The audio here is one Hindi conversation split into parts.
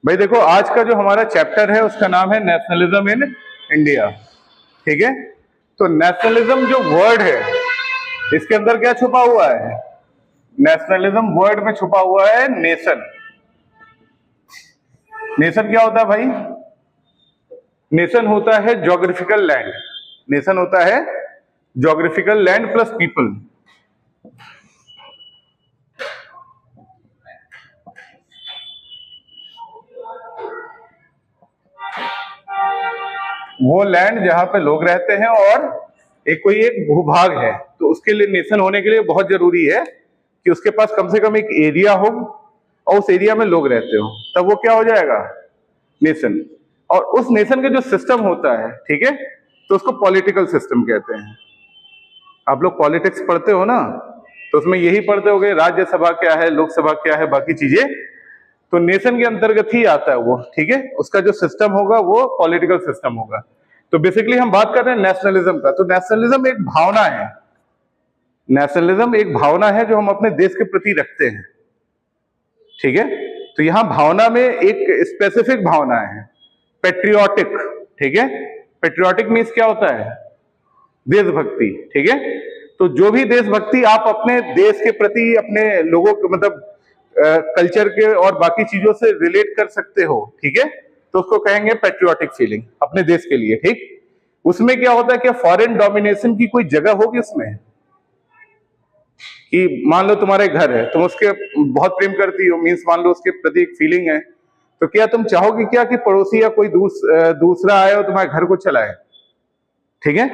भाई देखो, आज का जो हमारा चैप्टर है उसका नाम है नेशनलिज्म इन इंडिया। ठीक है, तो नेशनलिज्म जो वर्ड है इसके अंदर क्या छुपा हुआ है? नेशनलिज्म वर्ड में छुपा हुआ है नेशन। नेशन क्या होता है भाई? नेशन होता है ज्योग्राफिकल लैंड। नेशन होता है ज्योग्राफिकल लैंड प्लस पीपल। वो लैंड जहां पे लोग रहते हैं और कोई एक भूभाग है, तो उसके लिए नेशन होने के लिए बहुत जरूरी है कि उसके पास कम से कम एक एरिया हो और उस एरिया में लोग रहते हो, तब वो क्या हो जाएगा? नेशन। और उस नेशन का जो सिस्टम होता है, ठीक है, तो उसको पॉलिटिकल सिस्टम कहते हैं। आप लोग पॉलिटिक्स पढ़ते हो ना, तो उसमें यही पढ़ते होगे राज्यसभा क्या है, लोकसभा क्या है, बाकी चीजें। तो नेशन के अंतर्गत ही आता है वो। ठीक है, उसका जो सिस्टम होगा वो पॉलिटिकल सिस्टम होगा। तो बेसिकली हम बात कर रहे हैं नेशनलिज्म का। तो नेशनलिज्म एक भावना है। नेशनलिज्म एक भावना है जो हम अपने देश के प्रति रखते हैं। ठीक है, तो यहां भावना में एक स्पेसिफिक भावना है, पेट्रियोटिक। ठीक है, पेट्रियोटिक मीन्स क्या होता है? देशभक्ति। ठीक है, तो जो भी देशभक्ति आप अपने देश के प्रति, अपने लोगों के मतलब कल्चर के और बाकी चीजों से रिलेट कर सकते हो, ठीक है, तो उसको कहेंगे पेट्रियोटिक फीलिंग अपने देश के लिए। ठीक, उसमें क्या होता है कि फॉरेन डोमिनेशन की कोई जगह होगी उसमें, कि मान लो तुम्हारे घर है, तुम उसके बहुत प्रेम करती हो, मीन्स मान लो उसके प्रति एक फीलिंग है, तो क्या तुम चाहोगे क्या कि पड़ोसी या कोई दूसरा आए और तुम्हारे घर को चलाए? ठीक है,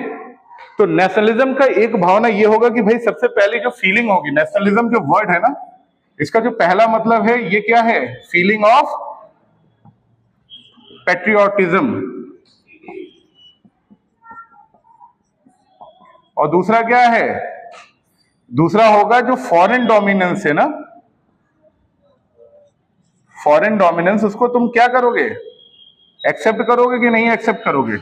तो नेशनलिज्म का एक भावना ये होगा कि भाई सबसे पहले जो फीलिंग होगी, नेशनलिज्म जो वर्ड है ना, इसका जो पहला मतलब है ये क्या है? Feeling of patriotism. और दूसरा क्या है? दूसरा होगा जो फॉरेन डोमिनेंस है ना, फॉरेन डोमिनेंस, उसको तुम क्या करोगे? एक्सेप्ट करोगे कि नहीं एक्सेप्ट करोगे?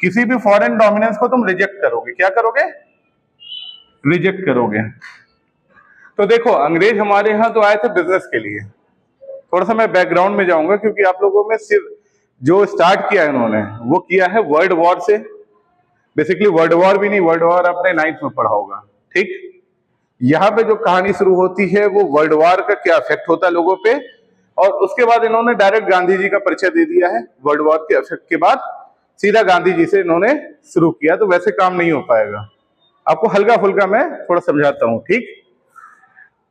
किसी भी फॉरेन डोमिनेंस को तुम रिजेक्ट करोगे। क्या करोगे? रिजेक्ट करोगे। तो देखो, अंग्रेज हमारे यहां तो आए थे बिजनेस के लिए। थोड़ा सा मैं बैकग्राउंड में जाऊंगा, क्योंकि आप लोगों में सिर्फ जो स्टार्ट किया है उन्होंने वो किया है वर्ल्ड वॉर से। बेसिकली वर्ल्ड वॉर भी नहीं, वर्ल्ड वॉर अपने 9th में पढ़ा होगा। ठीक, यहाँ पे जो कहानी शुरू होती है वो वर्ल्ड वॉर का क्या इफेक्ट होता है लोगों पे, और उसके बाद इन्होंने डायरेक्ट गांधी जी का परिचय दे दिया है। वर्ल्ड वॉर के इफेक्ट के बाद सीधा गांधी जी से इन्होंने शुरू किया, तो वैसे काम नहीं हो पाएगा। आपको हल्का फुल्का मैं थोड़ा समझाता हूं। ठीक,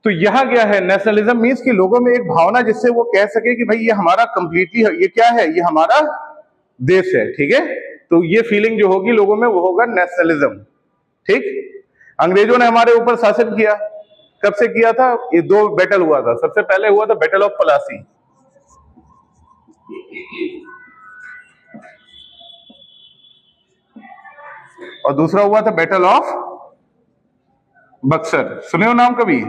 तो यहां क्या है? नेशनलिज्म मीन्स कि लोगों में एक भावना जिससे वो कह सके कि भाई ये हमारा कंप्लीटली, ये क्या है? ये हमारा देश है। ठीक है, तो ये फीलिंग जो होगी लोगों में वो होगा नेशनलिज्म। ठीक, अंग्रेजों ने हमारे ऊपर शासन किया, कब से किया था? ये 2 बैटल हुआ था। सबसे पहले हुआ था बैटल ऑफ पलासी, और दूसरा हुआ था बैटल ऑफ बक्सर। सुने हो नाम कभी?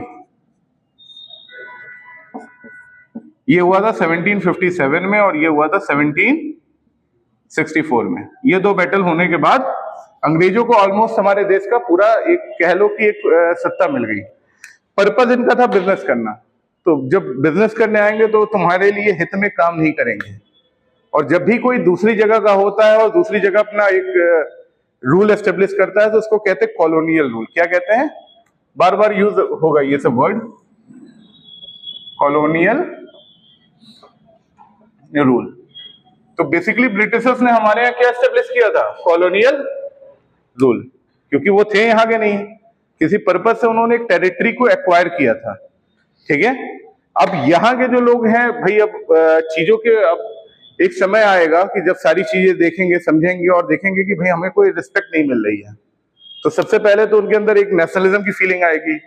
ये हुआ था 1757 में और ये हुआ था 1764 में। ये 2 बैटल होने के बाद अंग्रेजों को ऑलमोस्ट हमारे देश का पूरा एक कह लो कि एक सत्ता मिल गई। पर्पज इनका था बिजनेस करना। तो जब बिजनेस करने आएंगे तो तुम्हारे लिए हित में काम नहीं करेंगे। और जब भी कोई दूसरी जगह का होता है और दूसरी जगह अपना एक रूल एस्टेब्लिश करता है, तो उसको कहते हैं कॉलोनियल रूल। क्या कहते हैं? बार बार यूज होगा ये सब वर्ड, कॉलोनियल रूल। तो बेसिकली ब्रिटिशर्स ने हमारे यहाँ क्या एस्टेब्लिश किया था? Colonial rule. क्योंकि वो थे यहाँ के नहीं, किसी पर्पज से उन्होंने एक टेरिटरी को एक्वायर किया था। ठीक है, अब यहाँ के जो लोग हैं भाई, अब चीजों के अब एक समय आएगा कि जब सारी चीजें देखेंगे, समझेंगे और देखेंगे कि भाई हमें कोई रिस्पेक्ट नहीं मिल रही है, तो सबसे पहले तो उनके अंदर एक नेशनलिज्म की फीलिंग आएगी।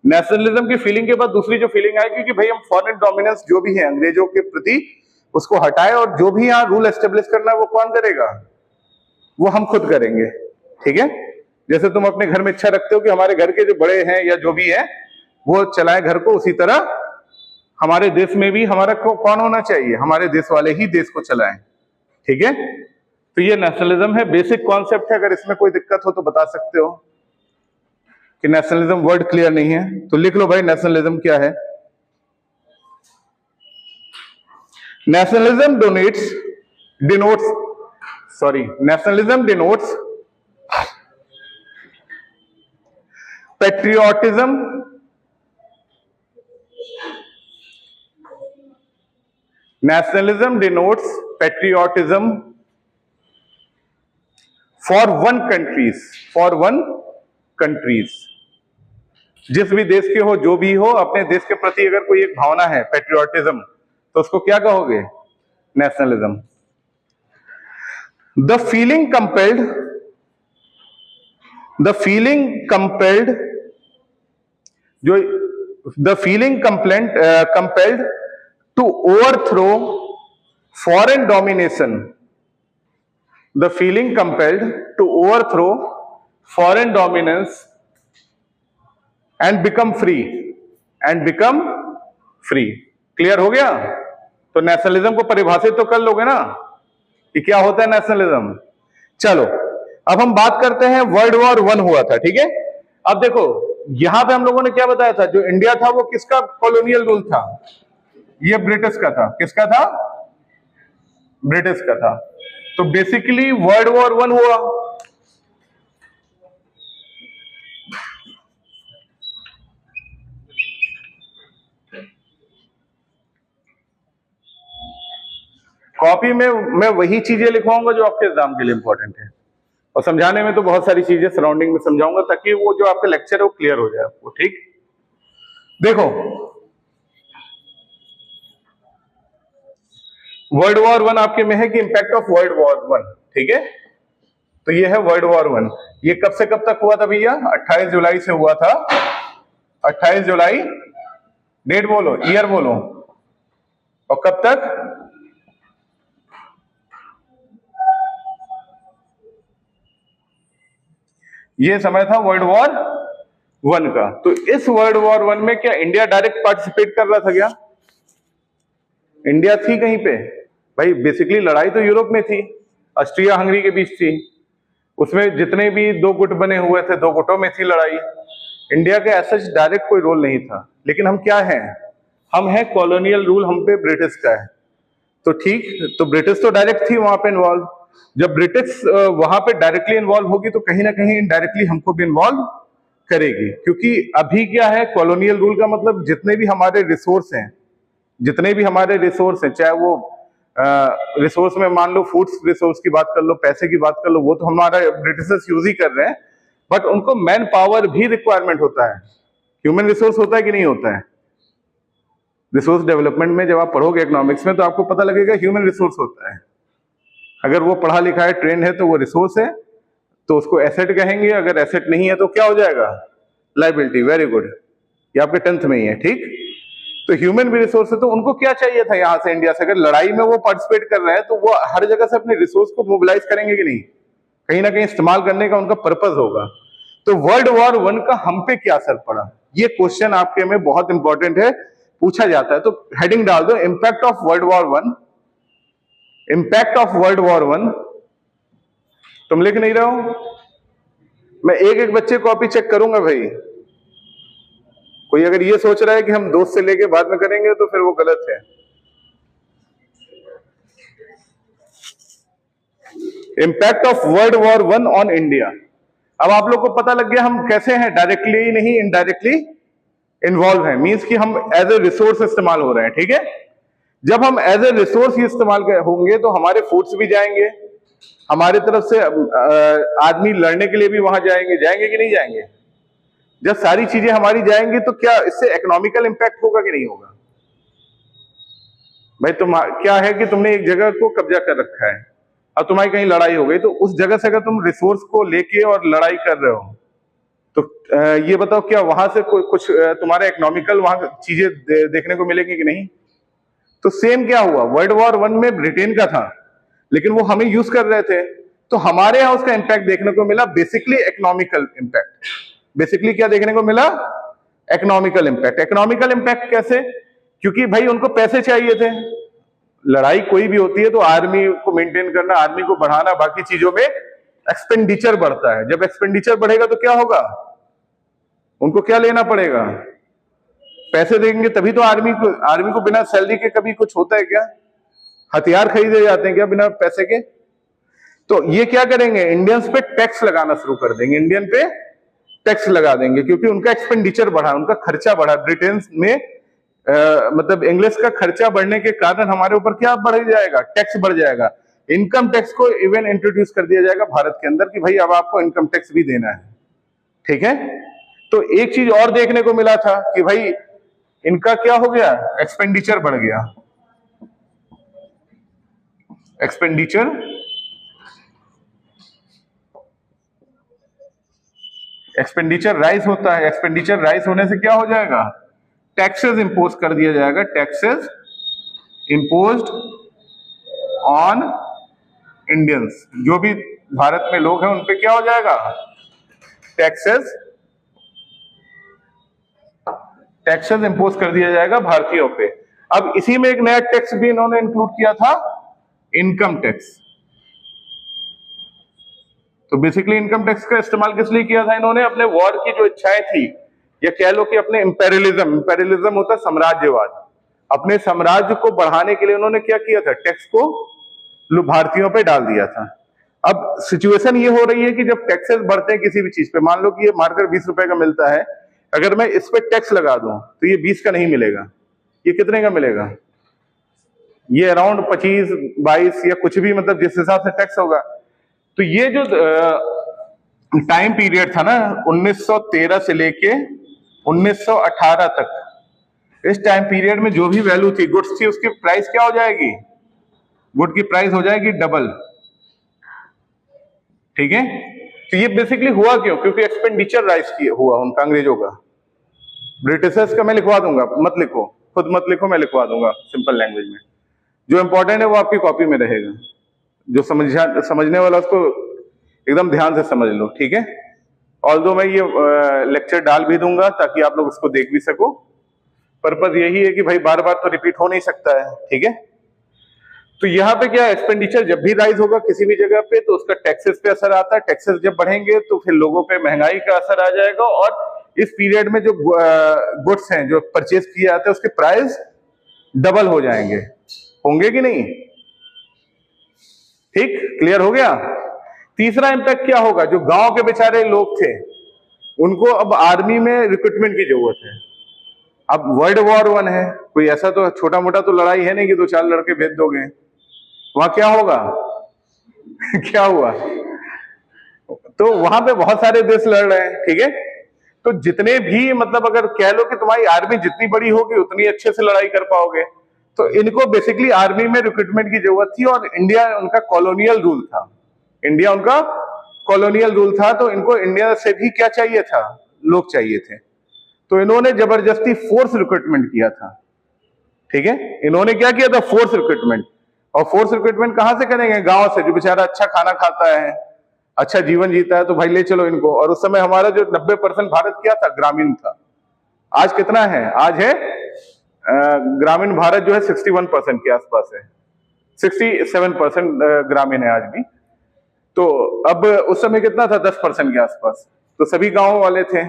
नेशनलिज्म की फीलिंग के बाद दूसरी जो फीलिंग आएगी कि भाई हम फॉरेन डोमिनेंस जो भी है अंग्रेजों के प्रति, उसको हटाए, और जो भी यहाँ रूल एस्टेब्लिश करना है वो कौन करेगा? वो हम खुद करेंगे। ठीक है, जैसे तुम अपने घर में इच्छा रखते हो कि हमारे घर के जो बड़े हैं या जो भी है वो चलाए घर को, उसी तरह हमारे देश में भी हमारा कौन होना चाहिए? हमारे देश वाले ही देश को चलाएं। ठीक है, तो ये नेशनलिज्म है, बेसिक कॉन्सेप्ट है। अगर इसमें कोई दिक्कत हो तो बता सकते हो कि नेशनलिज्म वर्ड क्लियर नहीं है, तो लिख लो भाई नेशनलिज्म क्या है। Nationalism denotes patriotism, nationalism denotes patriotism for one countries, जिस भी देश के हो, जो भी हो, अपने देश के प्रति अगर कोई एक भावना है पेट्रियोटिज्म, तो उसको क्या कहोगे? Nationalism. The feeling compelled to overthrow foreign domination, the feeling compelled to overthrow foreign dominance and become free clear हो गया? तो नेशनलिज्म को परिभाषित तो कर लोगे ना कि क्या होता है नेशनलिज्म। चलो अब हम बात करते हैं, वर्ल्ड वॉर 1 हुआ था, ठीक है। अब देखो यहां पे हम लोगों ने क्या बताया था, जो इंडिया था वो किसका कॉलोनियल रूल था? ये ब्रिटिश का था। किसका था? ब्रिटिश का था। तो बेसिकली वर्ल्ड वॉर 1 हुआ। कॉपी में मैं वही चीजें लिखवाऊंगा जो आपके एग्जाम के लिए इंपॉर्टेंट है, और समझाने में तो बहुत सारी चीजें सराउंडिंग में समझाऊंगा ताकि वो जो आपका लेक्चर है वो क्लियर हो जाए आपको, ठीक। देखो वर्ल्ड वॉर 1 आपके में है कि इंपैक्ट ऑफ वर्ल्ड वॉर 1, ठीक है। तो ये है वर्ल्ड वॉर 1। ये कब से कब तक हुआ था भैया? 28 जुलाई से हुआ था। 28 जुलाई, डेट बोलो, ईयर बोलो, और कब तक? ये समय था वर्ल्ड वॉर 1 का। तो इस वर्ल्ड वॉर 1 में क्या इंडिया डायरेक्ट पार्टिसिपेट कर रहा था क्या? इंडिया थी कहीं पे? भाई बेसिकली लड़ाई तो यूरोप में थी, ऑस्ट्रिया हंगरी के बीच थी। उसमें जितने भी 2 गुट बने हुए थे, 2 गुटों में थी लड़ाई। इंडिया का ऐसा डायरेक्ट कोई रोल नहीं था। लेकिन हम क्या हैं? हम हैं कॉलोनियल रूल, हम पे ब्रिटिश का है। तो ठीक, तो ब्रिटिश तो डायरेक्ट थी वहां पे इन्वॉल्व। जब ब्रिटिश वहां पे डायरेक्टली इन्वॉल्व होगी तो कहीं ना कहीं इनडायरेक्टली हमको भी इन्वॉल्व करेगी, क्योंकि अभी क्या है, कॉलोनियल रूल का मतलब जितने भी हमारे रिसोर्स हैं, चाहे वो रिसोर्स में मान लो फूड्स रिसोर्स की बात कर लो, पैसे की बात कर लो, वो तो हमारा ब्रिटिशर्स यूज ही कर रहे हैं। बट उनको मैन पावर भी रिक्वायरमेंट होता है, ह्यूमन रिसोर्स होता है कि नहीं होता है? रिसोर्स डेवलपमेंट में जब आप पढ़ोगे इकोनॉमिक्स में तो आपको पता लगेगा ह्यूमन रिसोर्स होता है। अगर वो पढ़ा लिखा है, ट्रेंड है, तो वो रिसोर्स है, तो उसको एसेट कहेंगे। अगर एसेट नहीं है तो क्या हो जाएगा? लायबिलिटी। वेरी गुड, ये आपके 10th में ही है, ठीक। तो ह्यूमन भी रिसोर्स है, तो उनको क्या चाहिए था यहां से, इंडिया से? अगर लड़ाई में वो पार्टिसिपेट कर रहे हैं तो वो हर जगह से अपने रिसोर्स को मोबिलाइज करेंगे कि नहीं? कहीं ना कहीं इस्तेमाल करने का उनका पर्पज होगा। तो वर्ल्ड वॉर 1 का हम पे क्या असर पड़ा, ये क्वेश्चन आपके में बहुत इंपॉर्टेंट है, पूछा जाता है। तो हेडिंग डाल दो, impact of world war 1। Impact of world war 1। तुम लिख नहीं रहे हो? मैं एक एक बच्चे कॉपी चेक करूंगा भाई। कोई अगर ये सोच रहा है कि हम दोस्त से लेके बाद में करेंगे तो फिर वो गलत है। Impact of world war 1 on India. अब आप लोग को पता लग गया हम कैसे हैं, डायरेक्टली नहीं इनडायरेक्टली इन्वॉल्व है। मींस कि हम एज ए रिसोर्स इस्तेमाल हो रहे हैं, ठीक है। जब हम एज ए रिसोर्स ही इस्तेमाल होंगे तो हमारे फूड्स भी जाएंगे, हमारी तरफ से आदमी लड़ने के लिए भी वहां जाएंगे कि नहीं जाएंगे? जब सारी चीजें हमारी जाएंगी तो क्या इससे इकोनॉमिकल इंपैक्ट होगा कि नहीं होगा? भाई तुम क्या है कि तुमने एक जगह को कब्जा कर रखा है, अब तुम्हारी कहीं लड़ाई हो गई, तो उस जगह से अगर तुम रिसोर्स को लेके और लड़ाई कर रहे हो तो ये बताओ क्या वहां से कुछ तुम्हारे इकोनॉमिकल वहां चीजें देखने को मिलेंगी कि नहीं? तो सेम क्या हुआ, वर्ल्ड वॉर 1 में ब्रिटेन का था लेकिन वो हमें यूज कर रहे थे, तो हमारे यहां उसका इंपैक्ट देखने को मिला, बेसिकली इकोनॉमिकल इंपैक्ट। बेसिकली क्या देखने को मिला? Economical impact. इकोनॉमिकल इंपैक्ट कैसे? क्योंकि भाई उनको पैसे चाहिए थे। लड़ाई कोई भी होती है तो आर्मी को मेंटेन करना, आर्मी को बढ़ाना, बाकी चीजों में एक्सपेंडिचर बढ़ता है। जब एक्सपेंडिचर बढ़ेगा तो क्या होगा? उनको क्या लेना पड़ेगा? पैसे देंगे तभी तो आर्मी को बिना सैलरी के कभी कुछ होता है क्या? हथियार खरीदे जाते हैं क्या बिना पैसे के? तो ये क्या करेंगे, इंडियंस पे टैक्स लगाना शुरू कर देंगे, इंडियन पे टैक्स लगा देंगे, क्योंकि उनका एक्सपेंडिचर बढ़ा, उनका खर्चा बढ़ा। ब्रिटेन में मतलब इंग्लिश का खर्चा बढ़ने के कारण हमारे ऊपर क्या बढ़ जाएगा, टैक्स बढ़ जाएगा। इनकम टैक्स को इवन इंट्रोड्यूस कर दिया जाएगा भारत के अंदर कि भाई अब आपको इनकम टैक्स भी देना है, ठीक है। तो एक चीज और देखने को मिला था कि भाई इनका क्या हो गया, एक्सपेंडिचर बढ़ गया, एक्सपेंडिचर राइज होता है। एक्सपेंडिचर राइज होने से क्या हो जाएगा, टैक्सेस इंपोज कर दिया जाएगा, टैक्सेस इंपोज्ड ऑन इंडियंस। जो भी भारत में लोग हैं उन पे क्या हो जाएगा, टैक्सेस इंपोज कर दिया जाएगा भारतीयों पे। अब इसी में एक नया टैक्स भी इन्होंने इंक्लूड किया था, इनकम टैक्स। तो बेसिकली इनकम टैक्स का इस्तेमाल किस लिए किया था इन्होंने, अपने वॉर की जो इच्छाएं थी, या कह लो कि अपने इंपेरियलिज्म होता है साम्राज्यवाद, अपने साम्राज्य को बढ़ाने के लिए उन्होंने क्या किया था, टैक्स को भारतीयों पे डाल दिया था। अब सिचुएशन ये हो रही है कि जब टैक्सेस बढ़ते हैं किसी भी चीज पे, मान लो कि ये मार्कर 20 रुपए का मिलता है, अगर मैं इस पे टैक्स लगा दूं तो ये 20 का नहीं मिलेगा, ये कितने का मिलेगा, ये अराउंड 25, 22 या कुछ भी, मतलब जिस हिसाब से टैक्स होगा। तो ये जो टाइम पीरियड था ना 1913 से लेके 1918 तक, इस टाइम पीरियड में जो भी वैल्यू थी, गुड्स थी, उसकी प्राइस क्या हो जाएगी, गुड की प्राइस हो जाएगी डबल, ठीक है। तो ये बेसिकली हुआ क्यों, क्योंकि एक्सपेंडिचर राइज हुआ उनका, अंग्रेजों का। ब्रिटिशर्स का मैं लिखवा दूंगा, मत लिखो, खुद मत लिखो, मैं लिखवा दूंगा सिंपल लैंग्वेज में। जो इंपॉर्टेंट है वो आपकी कॉपी में रहेगा, जो समझने वाला उसको एकदम ध्यान से समझ लो, ठीक है। ऑल्दो मैं ये लेक्चर डाल भी दूंगा ताकि आप लोग उसको देख भी सको। पर्पज यही है कि भाई बार बार तो रिपीट हो नहीं सकता है, ठीक है। तो यहाँ पे क्या, एक्सपेंडिचर जब भी राइज होगा किसी भी जगह पे तो उसका टैक्सेस पे असर आता है, टैक्सेस जब बढ़ेंगे तो फिर लोगों पे महंगाई का असर आ जाएगा, और इस पीरियड में जो गुड्स हैं जो परचेज किए जाते हैं उसके प्राइस डबल हो जाएंगे, होंगे कि नहीं, ठीक, क्लियर हो गया। तीसरा इंपैक्ट क्या होगा, जो गांव के बेचारे लोग थे उनको अब आर्मी में रिक्रूटमेंट की जरूरत है। अब वर्ल्ड वॉर 1 है, कोई ऐसा तो छोटा मोटा तो लड़ाई है नहीं कि 2-4 लड़के भेज दोगे, वहां क्या होगा क्या हुआ, तो वहां पे बहुत सारे देश लड़ रहे हैं, ठीक है। तो जितने भी, मतलब अगर कह लो कि तुम्हारी आर्मी जितनी बड़ी होगी उतनी अच्छे से लड़ाई कर पाओगे। तो इनको बेसिकली आर्मी में रिक्रूटमेंट की जरूरत थी, और इंडिया उनका कॉलोनियल रूल था, इंडिया उनका कॉलोनियल रूल था, तो इनको इंडिया से भी क्या चाहिए था, लोग चाहिए थे। तो इन्होंने जबरदस्ती फोर्स रिक्रूटमेंट किया था, ठीक है। इन्होंने क्या किया था, फोर्स रिक्रूटमेंट। और फोर्स रिक्रूटमेंट कहां से करेंगे, गांव से, जो बेचारा अच्छा खाना खाता है, अच्छा जीवन जीता है, तो भाई ले चलो इनको। और उस समय हमारा जो 90% भारत क्या था, ग्रामीण था। आज कितना है, आज है ग्रामीण भारत जो है 61% के आसपास है, 67% ग्रामीण है आज भी। तो अब उस समय कितना था, 10% के आसपास। तो सभी गांव वाले थे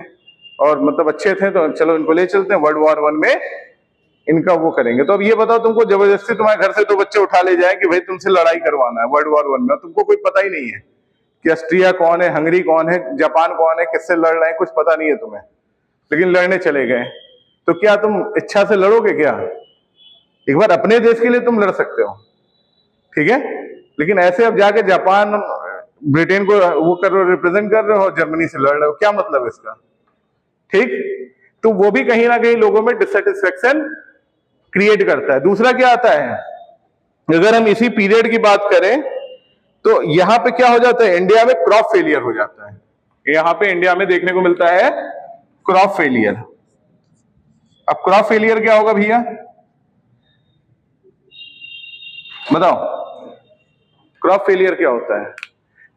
और मतलब अच्छे थे, तो चलो इनको ले चलते हैं, वर्ल्ड वॉर 1 में इनका वो करेंगे। तो अब ये बताओ, तुमको जबरदस्ती तुम्हारे घर से 2 बच्चे उठा ले जाए कि भाई तुमसे लड़ाई करवाना है वर्ल्ड वॉर 1 में, तुमको कोई पता ही नहीं है कि ऑस्ट्रिया कौन है, हंगरी कौन है, जापान कौन है, किससे लड़ रहे हैं, कुछ पता नहीं है तुम्हें, लेकिन लड़ने चले गए। तो क्या तुम इच्छा से लड़ोगे क्या, एक बार अपने देश के लिए तुम लड़ सकते हो, ठीक है, लेकिन ऐसे अब जाके जापान, ब्रिटेन को वो कर रहे हो, रिप्रेजेंट कर रहे हो, जर्मनी से लड़ रहे हो, क्या मतलब इसका, ठीक। तो वो भी कहीं ना कहीं लोगों में डिससेटिस्फेक्शन क्रिएट करता है। दूसरा क्या आता है, अगर हम इसी पीरियड की बात करें तो यहां पे क्या हो जाता है, इंडिया में क्रॉप फेलियर हो जाता है। यहां पे इंडिया में देखने को मिलता है क्रॉप फेलियर। अब क्रॉप फेलियर क्या होगा भैया, बताओ, क्रॉप फेलियर क्या होता है।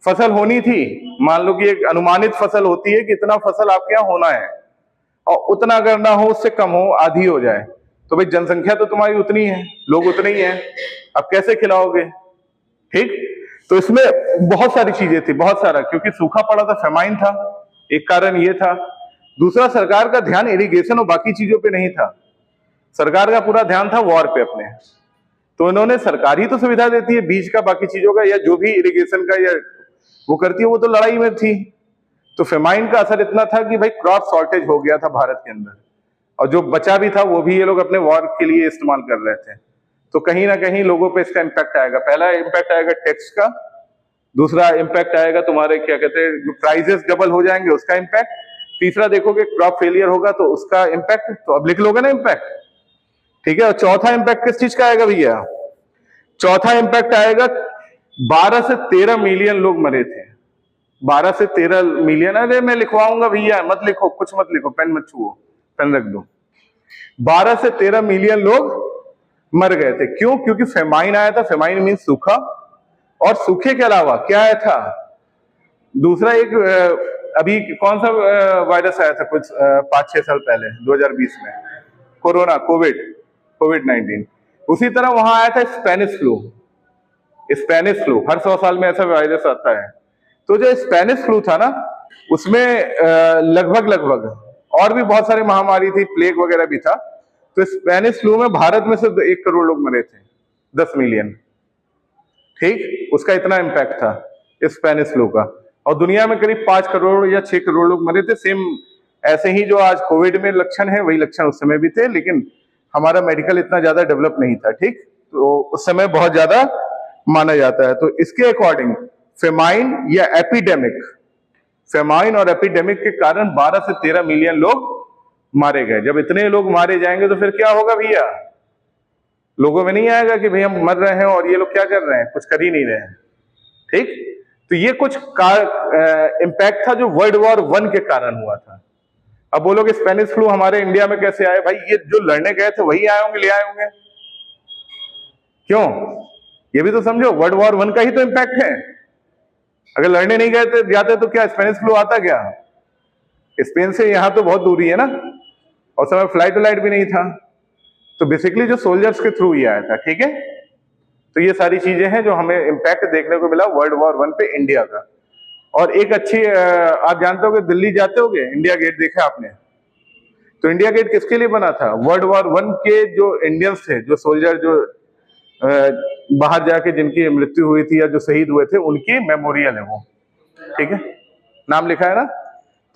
फसल होनी थी, मान लो कि एक अनुमानित फसल होती है कि इतना फसल आपके यहां होना है, और उतना अगर ना हो, उससे कम हो, आधी हो जाए, तो भाई जनसंख्या तो तुम्हारी उतनी है, लोग उतने ही हैं, अब कैसे खिलाओगे, ठीक। तो इसमें बहुत सारी चीजें थी, बहुत सारा, क्योंकि सूखा पड़ा था, फेमाइन था, एक कारण ये था। दूसरा, सरकार का ध्यान इरिगेशन और बाकी चीजों पे नहीं था, सरकार का पूरा ध्यान था वॉर पे अपने। तो इन्होंने सरकार ही तो सुविधा देती है बीज का, बाकी चीजों का, या जो भी इरिगेशन का या वो करती है, वो तो लड़ाई में थी। तो फेमाइन का असर इतना था कि भाई क्रॉप शॉर्टेज हो गया था भारत के अंदर, और जो बचा भी था वो भी ये लोग अपने वॉर के लिए इस्तेमाल कर रहे थे। तो कहीं ना कहीं लोगों पे इसका इम्पैक्ट आएगा। पहला इम्पैक्ट आएगा टैक्स का, दूसरा इम्पैक्ट आएगा तुम्हारे क्या कहते हैं जो प्राइजेस डबल हो जाएंगे उसका इम्पैक्ट, तीसरा देखोगे क्रॉप फेलियर होगा तो उसका इम्पैक्ट। तो अब लिख लोगे ना इम्पैक्ट, ठीक है। और चौथा इम्पैक्ट किस चीज का आएगा भैया? चौथा इम्पैक्ट आएगा 12 से 13 मिलियन लोग मरे थे। 12 से 13 मिलियन, अरे मैं लिखवाऊंगा भैया, मत लिखो, कुछ मत लिखो, पेन मत छुओ, पेन रख दो। 12 से 13 मिलियन लोग मर गए थे। क्यों? क्योंकि फेमाइन आया था। फेमाइन मीन सूखा, और सूखे के अलावा क्या आया था? दूसरा एक अभी कौन सा वायरस आया था कुछ 5-6 साल पहले 2020 में, कोरोना, कोविड-19। उसी तरह वहां आया था स्पेनिश फ्लू। स्पेनिश फ्लू हर 100 साल में ऐसा वायरस आता है। तो जो स्पेनिश फ्लू था ना, उसमें लगभग और भी बहुत सारी महामारी थी, प्लेग वगैरह भी था। तो स्पेनिश फ्लू में भारत में से 1 करोड़ लोग मरे थे, 10 मिलियन, ठीक। उसका इतना इम्पैक्ट था स्पेनिश फ्लू का। और दुनिया में करीब 5 करोड़ या 6 करोड़ लोग मरे थे। सेम ऐसे ही जो आज कोविड में लक्षण है, वही लक्षण उस समय भी थे, लेकिन हमारा मेडिकल इतना ज्यादा डेवलप नहीं था, ठीक। तो उस समय बहुत ज्यादा माना जाता है। तो इसके अकॉर्डिंग फेमाइन या एपिडेमिक, फेमाइन और एपिडेमिक के कारण 12 से 13 मिलियन लोग मारे गए। जब इतने लोग मारे जाएंगे तो फिर क्या होगा भैया? लोगों में नहीं आएगा कि भैया हम मर रहे हैं और ये लोग क्या कर रहे हैं, कुछ कर ही नहीं रहे हैं, ठीक। तो ये कुछ इम्पैक्ट था जो वर्ल्ड वॉर 1 के कारण हुआ था। अब बोलोगे स्पेनिश फ्लू हमारे इंडिया में कैसे आए? भाई ये जो लड़ने गए थे वही आए होंगे, ले आए होंगे। क्यों? ये भी तो समझो, वर्ल्ड वॉर 1 का ही तो इम्पैक्ट है। अगर लड़ने नहीं गए थे जाते तो क्या स्पेनिश फ्लू आता क्या? स्पेन से यहां तो बहुत दूरी है ना, और समय फ्लाइट व्लाइट भी नहीं था। तो बेसिकली जो सोल्जर्स के थ्रू ही आया था, ठीक है। तो ये सारी चीजें हैं जो हमें इम्पैक्ट देखने को मिला वर्ल्ड वॉर 1 पे इंडिया का। और एक अच्छी आप जानते हो कि दिल्ली जाते होगे, इंडिया गेट देखा आपने? तो इंडिया गेट किसके लिए बना था? वर्ल्ड वॉर 1 के जो इंडियंस थे, जो सोल्जर, जो बाहर जाके जिनकी मृत्यु हुई थी या जो शहीद हुए थे, उनकी मेमोरियल है वो, ठीक है। नाम लिखा है ना।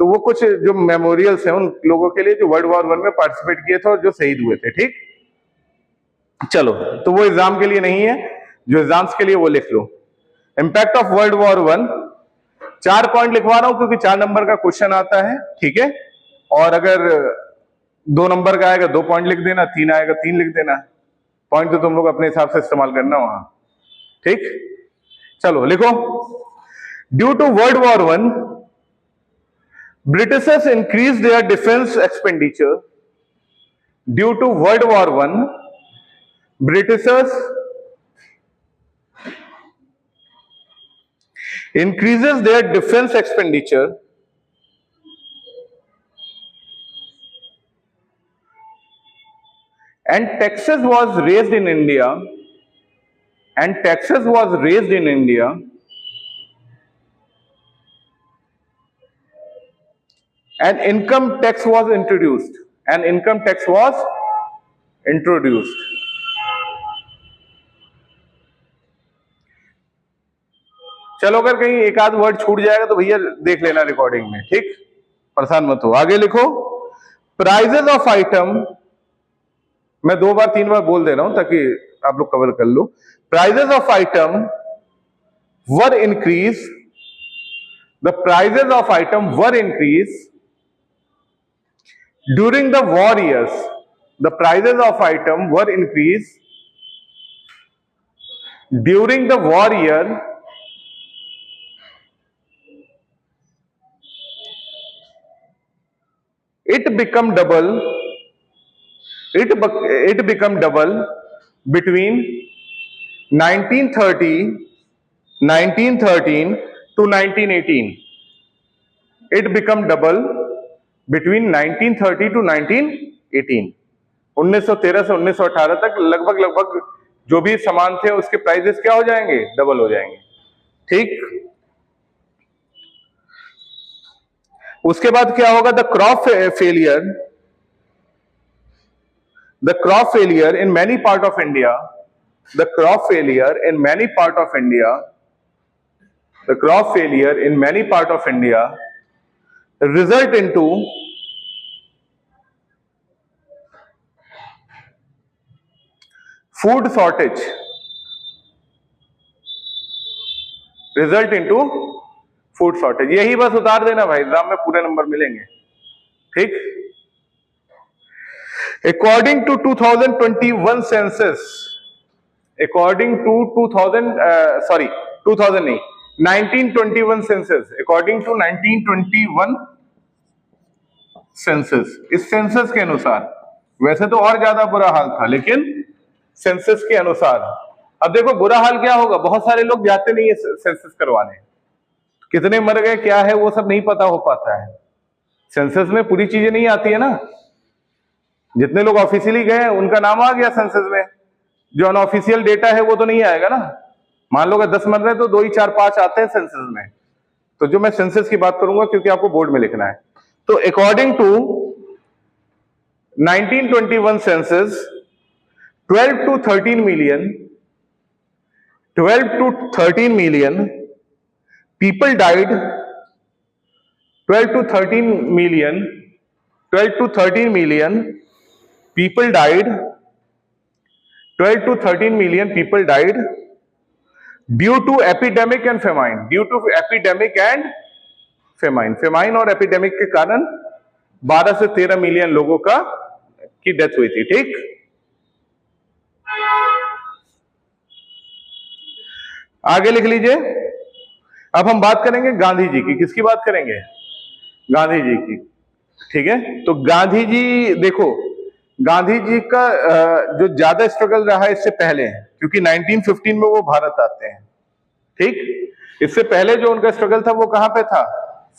तो वो कुछ जो मेमोरियल्स हैं उन लोगों के लिए जो वर्ल्ड वॉर 1 में पार्टिसिपेट किए थे और जो शहीद हुए थे, ठीक। चलो, तो वो एग्जाम के लिए नहीं है, जो एग्जाम्स के लिए वो लिख लो। Impact of world war 1, 4 point लिखवा रहा हूं क्योंकि 4 नंबर का क्वेश्चन आता है, ठीक है। और अगर 2 नंबर का आएगा 2 पॉइंट लिख देना, 3 आएगा 3 लिख देना। पॉइंट तो तुम लोग अपने हिसाब से इस्तेमाल करना वहां, ठीक। चलो लिखो। Due to world war 1, Britishers increase their defence expenditure. Due to world war 1, Britishers increases their defense expenditure and taxes was raised in India, and taxes was raised in India and income tax was introduced, and income tax was introduced. चलो, अगर कहीं एक आध वर्ड छूट जाएगा तो भैया देख लेना रिकॉर्डिंग में, ठीक। परेशान मत हो। आगे लिखो। प्राइजेस ऑफ आइटम, मैं 2 बार 3 बार बोल दे रहा हूं ताकि आप लोग कवर कर लो। Prices of item were increase, the prices of item were increase during the war years. The prices of item were increase during the war year it become double between 1913 to 1918. It become double between 1930 to 1918. 1913 से 1918 तक लगभग जो भी सामान थे उसके प्राइसेस क्या हो जाएंगे? डबल हो जाएंगे, ठीक। उसके बाद क्या होगा? The crop failure in many part of India the crop failure in many part of India, the crop failure in many part of India result into food shortage, result into food shortage। यही बस उतार देना भाई, एग्जाम में पूरे नंबर मिलेंगे, ठीक। According to 2021 census, according to 1921 census, according to 1921 census, इस सेंसस के अनुसार, वैसे तो और ज्यादा बुरा हाल था, लेकिन सेंसस के अनुसार, अब देखो बुरा हाल क्या होगा, बहुत सारे लोग जाते नहीं है सेंसस करवाने, कितने मर गए क्या है वो सब नहीं पता हो पाता है, सेंसस में पूरी चीजें नहीं आती है ना, जितने लोग ऑफिशियली गए उनका नाम आ गया सेंसस में, जो अनऑफिशियल डेटा है वो तो नहीं आएगा ना। मान लो 10 मर रहे तो 2 ही 4 5 आते हैं सेंसस में। तो जो मैं सेंसस की बात करूंगा क्योंकि आपको बोर्ड में लिखना है, तो according to 1921 census 12 to 13 million people died, 12 to 13 million people died, 12 to 13 million people died due to epidemic and famine, due to epidemic and famine, famine और epidemic के कारण 12 से 13 मिलियन लोगों की डेथ हुई थी, ठीक। आगे लिख लीजिए। अब हम बात करेंगे गांधी जी की, किसकी बात करेंगे, गांधी जी की, ठीक है। तो गांधी जी, देखो गांधी जी का जो ज्यादा स्ट्रगल रहा है इससे पहले, क्योंकि 1915 में वो भारत आते हैं, ठीक। इससे पहले जो उनका स्ट्रगल था वो कहां पे था,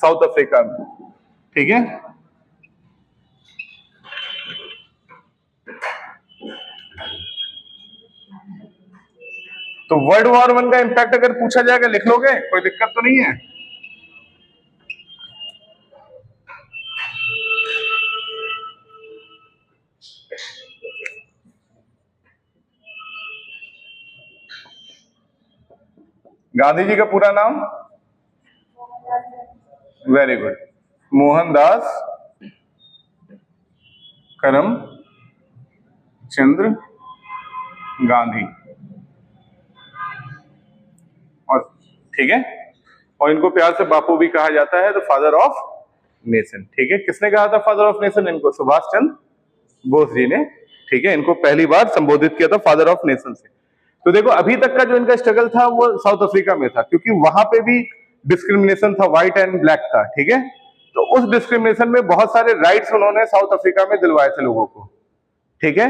साउथ अफ्रीका में, ठीक है। तो वर्ल्ड वॉर 1 का इंपैक्ट अगर पूछा जाएगा लिख लोगे, कोई दिक्कत तो नहीं है। गांधी जी का पूरा नाम, वेरी गुड, मोहनदास करमचंद गांधी, और ठीक है, और इनको प्यार से बापू भी कहा जाता है, तो फादर ऑफ नेशन, ठीक है। किसने कहा था फादर ऑफ नेशन इनको, सुभाष चंद्र बोस जी ने, ठीक है। इनको पहली बार संबोधित किया था फादर ऑफ नेशन से। तो देखो अभी तक का जो इनका स्ट्रगल था वो साउथ अफ्रीका में था, क्योंकि वहां पे भी डिस्क्रिमिनेशन था, व्हाइट एंड ब्लैक था, ठीक है। तो उस डिस्क्रिमिनेशन में बहुत सारे राइट्स उन्होंने साउथ अफ्रीका में दिलवाए थे लोगों को, ठीक है।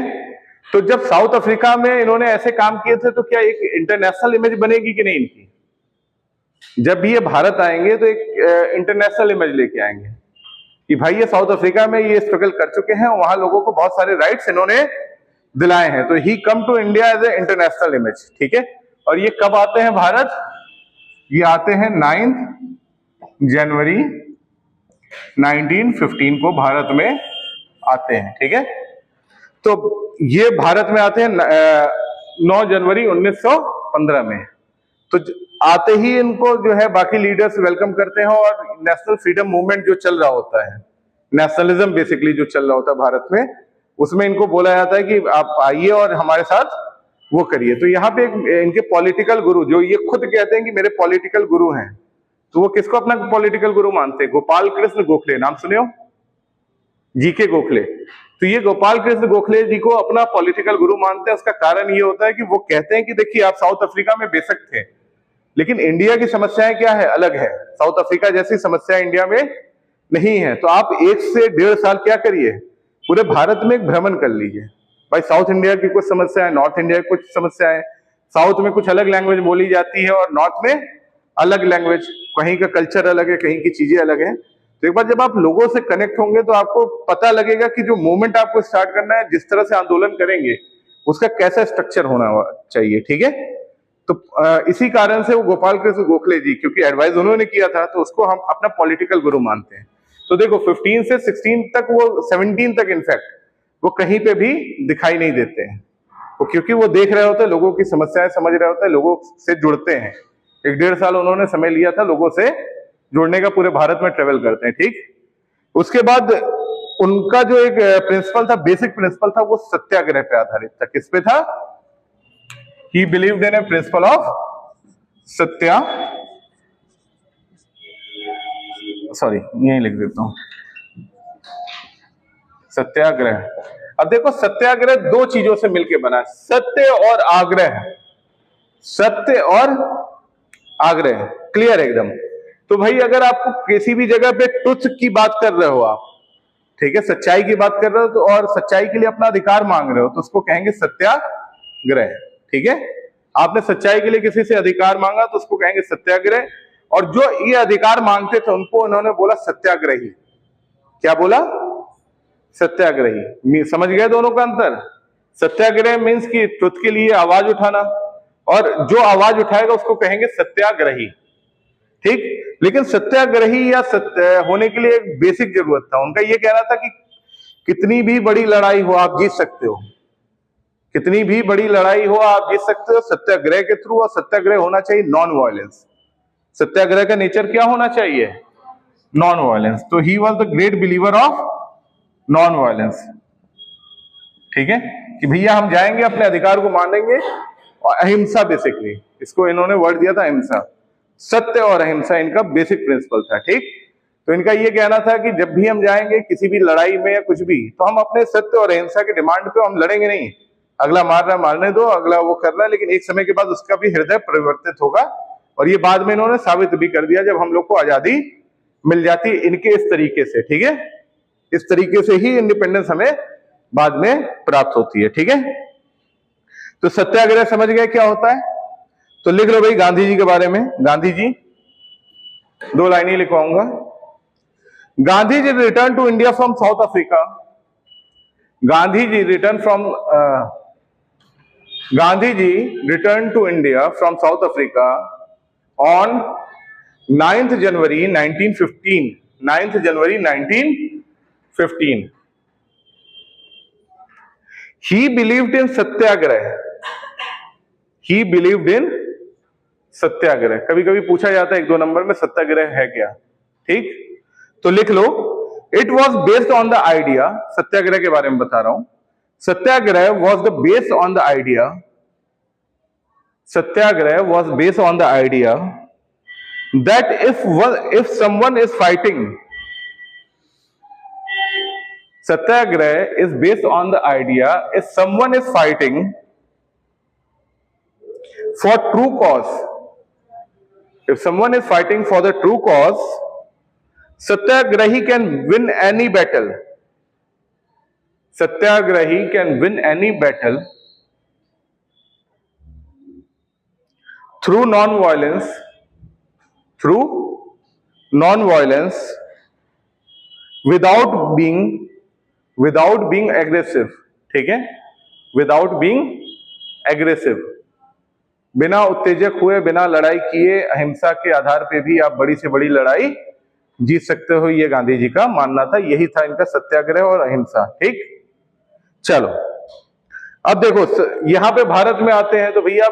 तो जब साउथ अफ्रीका में इन्होंने ऐसे काम किए थे, तो क्या एक इंटरनेशनल इमेज बनेगी कि नहीं इनकी, जब भी ये भारत आएंगे तो एक इंटरनेशनल इमेज लेके आएंगे कि भाई ये साउथ अफ्रीका में ये स्ट्रगल कर चुके हैं, वहां लोगों को बहुत सारे राइट्स इन्होंने दिलाए हैं, तो ही come to India as a international image, ठीक है। और ये कब आते हैं भारत, ये आते हैं 9 जनवरी 1915 को भारत में आते हैं, ठीक है। तो ये भारत में आते हैं 9 जनवरी 1915 में। तो आते ही इनको जो है बाकी लीडर्स वेलकम करते हैं, और नेशनल फ्रीडम मूवमेंट जो चल रहा होता है, नेशनलिज्म बेसिकली जो चल रहा होता है भारत में, उसमें इनको बोला जाता है कि आप आइए और हमारे साथ वो करिए। तो यहाँ पे इनके पॉलिटिकल गुरु, जो ये खुद कहते हैं कि मेरे पॉलिटिकल गुरु हैं, तो वो किसको अपना पॉलिटिकल गुरु मानते हैं, गोपाल कृष्ण गोखले, नाम सुने हो, जीके गोखले। तो ये गोपाल कृष्ण गोखले जी को अपना पॉलिटिकल गुरु मानते हैं। उसका कारण ये होता है कि वो कहते हैं कि देखिए आप साउथ अफ्रीका में बेशक थे, लेकिन इंडिया की समस्याएं क्या है, अलग है, साउथ अफ्रीका जैसी समस्या इंडिया में नहीं है। तो आप 1 से 1.5 साल क्या करिए, पूरे भारत में एक भ्रमण कर लीजिए, भाई साउथ इंडिया की कुछ समस्या है, नॉर्थ इंडिया की कुछ समस्या है, साउथ में कुछ अलग लैंग्वेज बोली जाती है और नॉर्थ में अलग लैंग्वेज, कहीं का कल्चर अलग है, कहीं की चीजें अलग है। तो एक बार जब आप लोगों से कनेक्ट होंगे तो आपको पता लगेगा कि जो मूवमेंट आपको स्टार्ट करना है, जिस तरह से आंदोलन करेंगे, उसका कैसा स्ट्रक्चर होना चाहिए, ठीक है। तो इसी कारण से वो गोपाल कृष्ण गोखले जी, क्योंकि एडवाइस उन्होंने किया था, तो उसको हम अपना पॉलिटिकल गुरु मानते हैं। तो देखो 15 से 16 तक, वो 17 तक इनफैक्ट वो कहीं पे भी दिखाई नहीं देते हैं, क्योंकि वो देख रहे होते हैं, लोगों की समस्याएं समझ रहे होते हैं, लोगों से जुड़ते हैं। 1-1.5 साल उन्होंने समय लिया था लोगों से जुड़ने का, पूरे भारत में ट्रेवल करते हैं। ठीक, उसके बाद उनका जो एक प्रिंसिपल था, बेसिक प्रिंसिपल था, वो सत्याग्रह पे आधारित था। किस पे था? ही believed in A principle of sorry यही लिख देता हूं, सत्याग्रह। अब देखो, सत्याग्रह दो चीजों से मिलकर बना, सत्य और आग्रह। सत्य और आग्रह, क्लियर एकदम। तो भाई अगर आपको किसी भी जगह पे ट्रुथ की बात कर रहे हो आप, ठीक है, सच्चाई की बात कर रहे हो तो, और सच्चाई के लिए अपना अधिकार मांग रहे हो, तो उसको कहेंगे सत्याग्रह। ठीक है, आपने सच्चाई के लिए किसी से अधिकार मांगा तो उसको कहेंगे सत्याग्रह। और जो ये अधिकार मांगते थे उनको उन्होंने बोला सत्याग्रही। क्या बोला? सत्याग्रही। समझ गए दोनों का अंतर? सत्याग्रह मीन्स कि ट्रुथ के लिए आवाज उठाना, और जो आवाज उठाएगा उसको कहेंगे सत्याग्रही। ठीक, लेकिन सत्याग्रही या सत्य होने के लिए एक बेसिक जरूरत था। उनका यह कहना था कि कितनी भी बड़ी लड़ाई हो आप जीत सकते हो, कितनी भी बड़ी लड़ाई हो आप जीत सकते हो सत्याग्रह के थ्रू। और सत्याग्रह होना चाहिए नॉन वायलेंस। सत्याग्रह का नेचर क्या होना चाहिए? Non violence. तो he was the great believer of non violence. ठीक है, कि भैया हम जाएंगे, अपने अधिकार को मानेंगे, और अहिंसा बेसिकली, इसको इन्होंने वर्ड दिया था अहिंसा। सत्य और अहिंसा इनका बेसिक प्रिंसिपल था। ठीक, तो इनका यह कहना था कि जब भी हम जाएंगे किसी भी लड़ाई में या कुछ भी, तो हम अपने सत्य और अहिंसा के डिमांड पे हम लड़ेंगे नहीं। अगला मार रहा मारने दो, अगला वो कर रहा है, लेकिन एक समय के बाद उसका भी हृदय परिवर्तित होगा। और ये बाद में इन्होंने साबित भी कर दिया जब हम लोग को आजादी मिल जाती इनके इस तरीके से। ठीक है, इस तरीके से ही इंडिपेंडेंस हमें बाद में प्राप्त होती है। ठीक है, तो सत्याग्रह समझ गए क्या होता है? तो लिख लो भाई गांधी जी के बारे में। गांधी जी, 2 लाइन ही लिखवाऊंगा। Gandhi ji return to India from South Africa. Gandhi ji return to India from South Africa on 9th January 1915। 9th January 1915। He believed in satyagraha. He believed in satyagraha. कभी कभी पूछा जाता है 1-2 नंबर में, सत्याग्रह है क्या? ठीक, तो लिख लो, it was based on the idea. Satyagraha के बारे में बता रहा हूं। Satyagraha was the based on the idea. Satyagraha was based on the idea that if someone is fighting, satyagrah is based on the idea if someone is fighting for true cause, if someone is fighting for the true cause, satyagrahi can win any battle. Satyagrahi can win any battle through non-violence, without being aggressive। ठीक है, without being aggressive, बिना उत्तेजक हुए, बिना लड़ाई किए, अहिंसा के आधार पे भी आप बड़ी से बड़ी लड़ाई जीत सकते हो। ये गांधी जी का मानना था, यही था इनका सत्याग्रह और अहिंसा। ठीक, चलो अब देखो यहां पे भारत में आते हैं तो भैया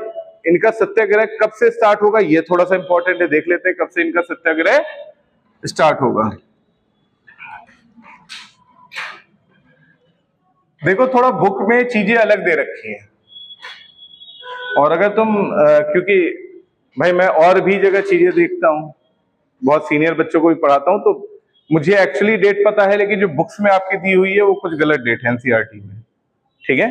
इनका सत्याग्रह कब से स्टार्ट होगा, ये थोड़ा सा इंपॉर्टेंट है। देख लेते हैं कब से इनका सत्याग्रह स्टार्ट होगा। देखो थोड़ा बुक में चीजें अलग दे रखी हैं, और अगर तुम क्योंकि भाई मैं और भी जगह चीजें देखता हूं, बहुत सीनियर बच्चों को भी पढ़ाता हूं, तो मुझे एक्चुअली डेट पता है, लेकिन जो बुक्स में आपकी दी हुई है वो कुछ गलत डेट है एनसीईआरटी में। ठीक है,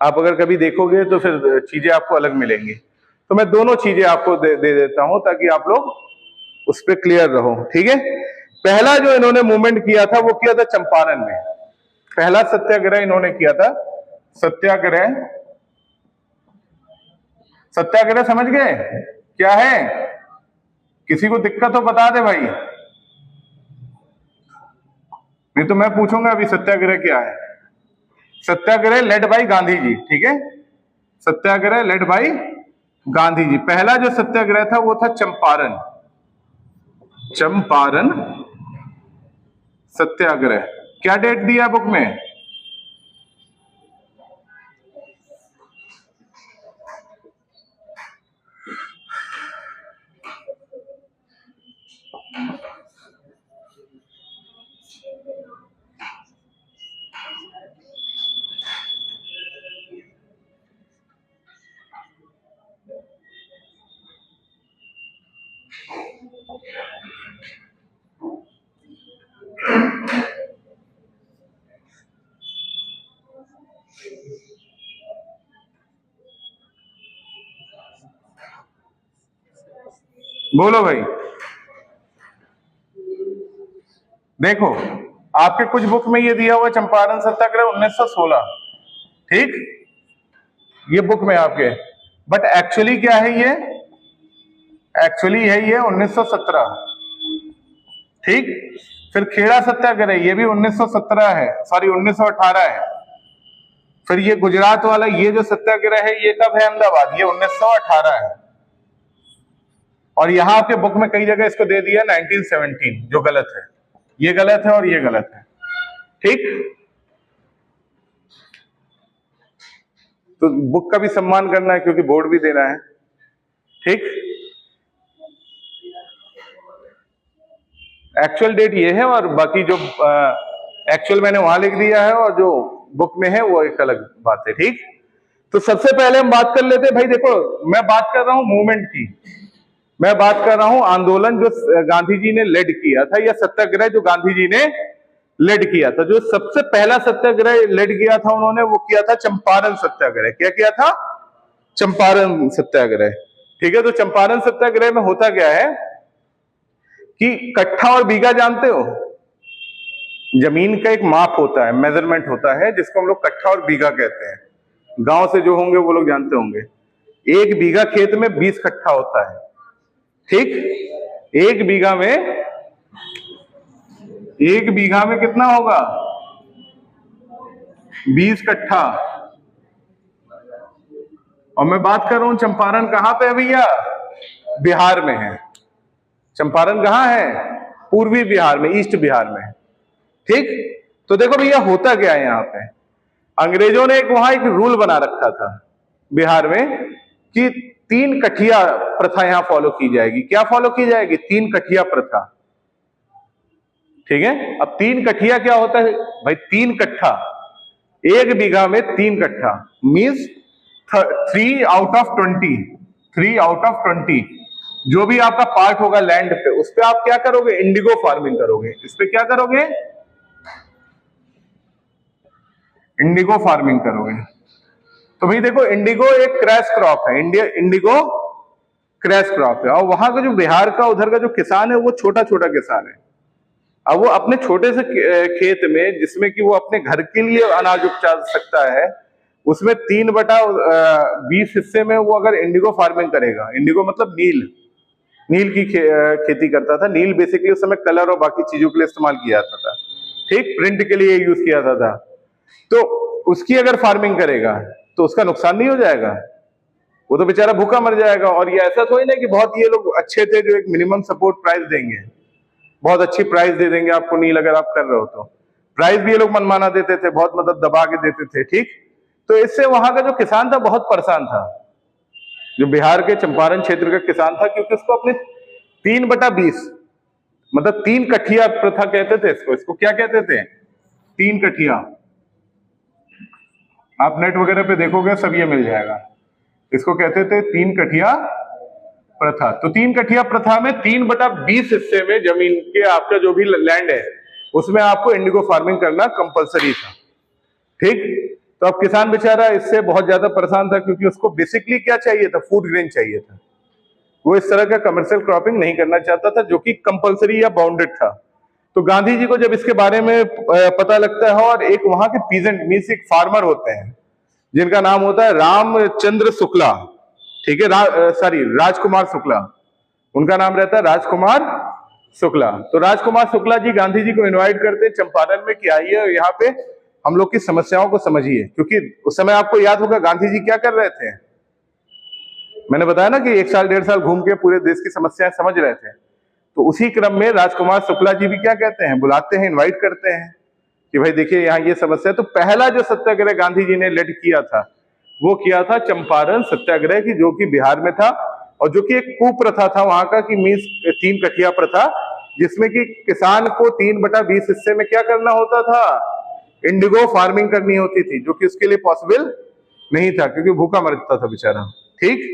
आप अगर कभी देखोगे तो फिर चीजें आपको अलग मिलेंगी। तो मैं दोनों चीजें आपको दे देता हूं ताकि आप लोग उस पर क्लियर रहो। ठीक है, पहला जो इन्होंने मूवमेंट किया था वो किया था चंपारण में। पहला सत्याग्रह इन्होंने किया था, सत्याग्रह। सत्याग्रह समझ गए क्या है? किसी को दिक्कत हो बता दे भाई, नहीं तो मैं पूछूंगा अभी सत्याग्रह क्या है। सत्याग्रह लेड बाई गांधी जी। ठीक है, सत्याग्रह लेड बाई गांधी जी। पहला जो सत्याग्रह था वो था चंपारण। चंपारण सत्याग्रह। क्या डेट दिया बुक में? बोलो भाई। देखो आपके कुछ बुक में ये दिया हुआ है चंपारण सत्याग्रह 1916, ठीक, ये बुक में आपके, बट एक्चुअली क्या है ये, एक्चुअली है ये 1917, ठीक। फिर खेड़ा सत्याग्रह ये भी 1917 है, सॉरी 1918 है। फिर ये गुजरात वाला ये जो सत्याग्रह है ये कब है, अहमदाबाद, ये 1918 है। और यहां आपके बुक में कई जगह इसको दे दिया 1917, जो गलत है, ये गलत है और ये गलत है, ठीक। तो बुक का भी सम्मान करना है क्योंकि बोर्ड भी देना है, ठीक। एक्चुअल डेट ये है और बाकी जो एक्चुअल मैंने वहां लिख दिया है और जो बुक में है वो एक अलग बात है, ठीक। तो सबसे पहले हम बात कर लेते हैं भाई, देखो मैं बात कर रहा हूं मूवमेंट की, मैं बात कर रहा हूं आंदोलन जो गांधी जी ने लेड किया था, या सत्याग्रह जो गांधी जी ने लेड किया था। जो सबसे पहला सत्याग्रह लेड किया था उन्होंने, वो किया था चंपारण सत्याग्रह। क्या किया था? चंपारण सत्याग्रह, ठीक है। तो चंपारण सत्याग्रह में होता क्या है कि कट्ठा और बीघा जानते हो, जमीन का एक माप होता है, मेजरमेंट होता है, जिसको हम लोग कट्ठा और बीघा कहते हैं। गांव से जो होंगे वो लोग जानते होंगे। एक बीघा खेत में 20 कट्ठा होता है, ठीक। एक बीघा में कितना होगा? 20 कट्ठा। और मैं बात कर रहा हूं चंपारण कहां पे है भैया? बिहार में है। चंपारण कहां है? पूर्वी बिहार में, ईस्ट बिहार में, ठीक। तो देखो भैया होता क्या है यहां पे, अंग्रेजों ने वहां एक रूल बना रखा था बिहार में कि 3 कठिया प्रथा यहां फॉलो की जाएगी। क्या फॉलो की जाएगी? 3 कठिया प्रथा, ठीक है। अब 3 कठिया क्या होता है भाई? 3 कट्ठा, एक बीघा में 3 कट्ठा means 3 out of 20, 3 out of 20 जो भी आपका पार्ट होगा लैंड पे, उस पे आप क्या करोगे? इंडिगो फार्मिंग करोगे। इस पे क्या करोगे? इंडिगो फार्मिंग करोगे। तो भाई देखो इंडिगो एक क्रैश क्रॉप है, इंडिगो क्रैश क्रॉप है। और वहां का जो बिहार का उधर का जो किसान है वो छोटा छोटा किसान है। अब वो अपने छोटे से खेत में, जिसमें कि वो अपने घर के लिए अनाज उपजा सकता है, उसमें 3/20 हिस्से में वो अगर इंडिगो फार्मिंग करेगा, इंडिगो मतलब नील की खेती करता था। नील बेसिकली उस समय कलर और बाकी चीजों के लिए इस्तेमाल किया जाता था, ठीक, प्रिंट के लिए यूज किया जाता था। तो उसकी अगर फार्मिंग करेगा तो उसका नुकसान नहीं हो जाएगा? वो तो बेचारा भूखा मर जाएगा। और ये ऐसा थोड़ी ना कि बहुत ये लोग अच्छे थे जो एक मिनिमम सपोर्ट प्राइस देंगे, बहुत अच्छी प्राइस दे देंगे आपको नील अगर आप कर रहे हो तो। प्राइस भी ये लोग मनमाना देते थे, बहुत मतलब दबा के देते थे, ठीक। तो इससे वहां का जो किसान था बहुत परेशान था, जो बिहार के चंपारण क्षेत्र का किसान था, क्योंकि उसको अपने 3/20 मतलब 3 कठिया प्रथा कहते थे इसको क्या कहते थे? 3 कठिया। आप नेट वगैरह पे देखोगे सब ये मिल जाएगा। इसको कहते थे 3 कठिया प्रथा। तो 3 कठिया प्रथा में 3/20 हिस्से में जमीन के आपका जो भी लैंड है उसमें आपको इंडिगो फार्मिंग करना कंपलसरी था, ठीक। तो अब किसान बेचारा इससे बहुत ज्यादा परेशान था, क्योंकि उसको बेसिकली क्या चाहिए था? फूड ग्रेन चाहिए था। वो इस तरह का कमर्शियल क्रॉपिंग नहीं करना चाहता था जो कि कंपलसरी या बाउंडेड था। तो गांधी जी को जब इसके बारे में पता लगता है, और एक वहां के पीजेंट मीन्स एक फार्मर होते हैं जिनका नाम होता है रामचंद्र शुक्ला, ठीक है, राजकुमार शुक्ला, उनका नाम रहता है राजकुमार शुक्ला। तो राजकुमार शुक्ला जी गांधी जी को इनवाइट करते हैं चंपारण में कि आइए और यहाँ पे हम लोग की समस्याओं को समझिए। क्योंकि उस समय आपको याद होगा गांधी जी क्या कर रहे थे, मैंने बताया ना कि 1 साल 1.5 साल घूम के पूरे देश की समस्याएं समझ रहे थे। तो उसी क्रम में राजकुमार शुक्ला जी भी क्या कहते हैं, बुलाते हैं, इन्वाइट करते हैं कि भाई देखिए यहाँ ये समस्या है। तो पहला जो सत्याग्रह गांधी जी ने लेड किया था वो किया था चंपारण सत्याग्रह की, जो कि बिहार में था, और जो कि एक कुप्रथा था वहां का कि मीन्स 3 कठिया प्रथा, जिसमें कि किसान को 3/20 हिस्से में क्या करना होता था? इंडिगो फार्मिंग करनी होती थी, जो कि उसके लिए पॉसिबल नहीं था क्योंकि भूखा मरता था बेचारा, ठीक।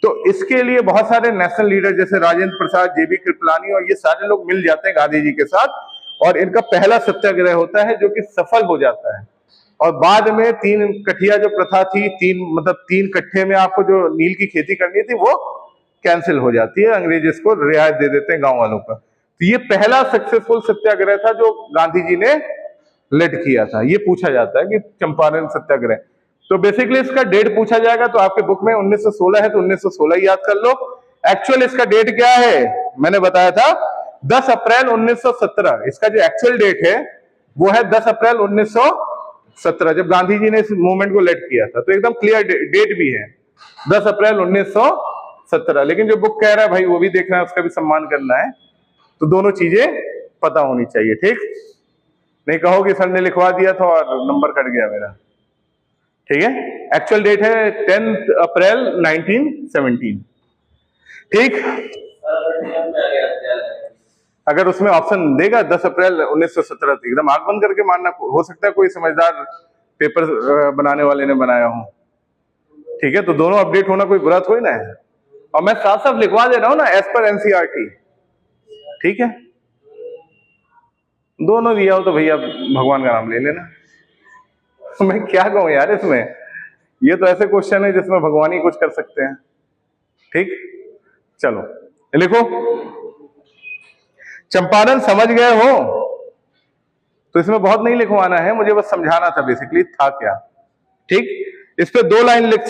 तो इसके लिए बहुत सारे नेशनल लीडर जैसे राजेंद्र प्रसाद, जेबी कृपलानी और ये सारे लोग मिल जाते हैं गांधी जी के साथ, और इनका पहला सत्याग्रह होता है जो कि सफल हो जाता है। और बाद में 3 कठिया जो प्रथा थी, 3 कट्ठे में आपको जो नील की खेती करनी थी वो कैंसिल हो जाती है, अंग्रेज इसको रियायत दे देते हैं गांव वालों का। तो ये पहला सक्सेसफुल सत्याग्रह था जो गांधी जी ने लेड किया था। ये पूछा जाता है कि चंपारण सत्याग्रह, तो बेसिकली इसका डेट पूछा जाएगा तो आपके बुक में 1916 है तो 1916 याद कर लो। एक्चुअल इसका डेट क्या है, मैंने बताया था 10 अप्रैल 1917। इसका जो एक्चुअल डेट है वो है 10 अप्रैल 1917, जब गांधी जी ने इस मूवमेंट को लेड किया था। तो एकदम क्लियर डेट भी है 10 अप्रैल 1917। लेकिन जो बुक कह रहा है भाई वो भी देखना है, उसका भी सम्मान करना है, तो दोनों चीजें पता होनी चाहिए। ठीक, नहीं कहो कि सर ने लिखवा दिया था और नंबर कट गया मेरा। ठीक है, एक्चुअल डेट है 10 अप्रैल 1917। ठीक, अगर उसमें ऑप्शन देगा 10 अप्रैल 1917 तो एकदम आंख बंद करके मानना। हो सकता है कोई समझदार पेपर बनाने वाले ने बनाया हो। ठीक है, तो दोनों अपडेट होना कोई बुरा थोड़ी ना है। और मैं साफ साफ लिखवा दे रहा हूं ना, एज पर एनसीईआरटी। ठीक है, दोनों दिया हो तो भैया भगवान का नाम ले लेना। मैं क्या कहूं यार इसमें, ये तो ऐसे क्वेश्चन है जिसमें भगवान ही कुछ कर सकते हैं। ठीक, चलो लिखो, चंपारण समझ गए हो तो इसमें बहुत नहीं लिखवाना है, मुझे बस समझाना था बेसिकली था क्या। ठीक, इस पे 2 लाइन लिख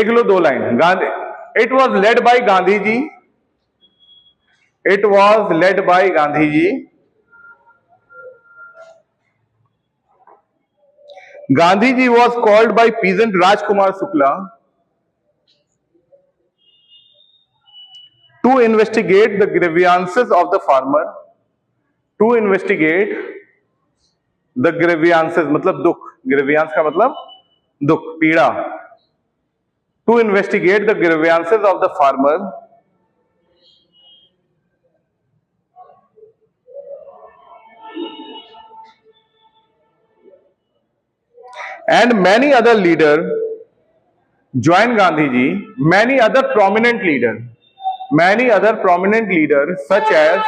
लो, 2 line. Gandhi, it was led by Gandhi ji, it was led by Gandhi ji. Gandhi ji was called by peasant Rajkumar Shukla to investigate the grievances of the farmer, to investigate the grievances मतलब दुख, grievance का मतलब दुख, पीड़ा, to investigate the grievances of the farmer and many other leaders joined Gandhi ji, many other prominent leaders such as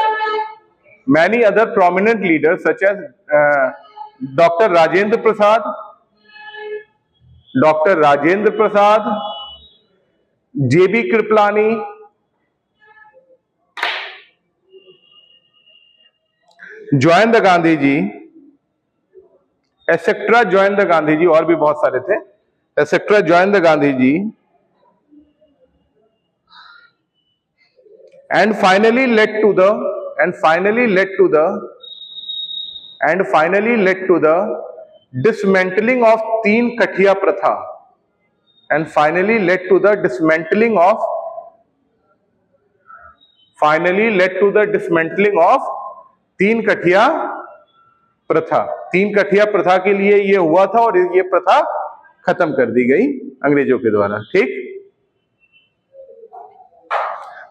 Dr. Rajendra Prasad, JB Kripalani, joined the Gandhi ji, etc. joined the Gandhi ji, और भी बहुत सारे थे, etc. joined the Gandhi ji and finally led to the dismantling of तीन कठिया प्रथा, and finally led to the dismantling of तीन कठिया प्रथा। तीन कठिया प्रथा के लिए ये हुआ था और ये प्रथा खत्म कर दी गई अंग्रेजों के द्वारा। ठीक,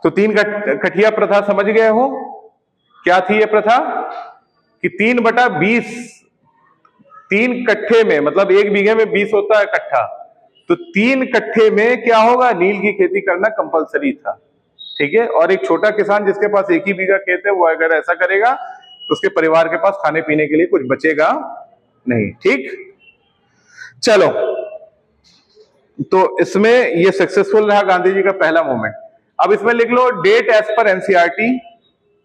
तो तीन कठिया प्रथा समझ गए हो, क्या थी ये प्रथा कि 3/20, 3 कट्ठे में, मतलब 1 बीघे में 20 होता है कट्ठा, तो 3 कट्ठे में क्या होगा, नील की खेती करना कंपलसरी था। ठीक है, और एक छोटा किसान जिसके पास 1 ही बीघा खेत है वो अगर ऐसा करेगा तो उसके परिवार के पास खाने पीने के लिए कुछ बचेगा नहीं। ठीक, चलो, तो इसमें ये सक्सेसफुल रहा गांधी जी का पहला मूवमेंट। अब इसमें लिख लो date as per NCERT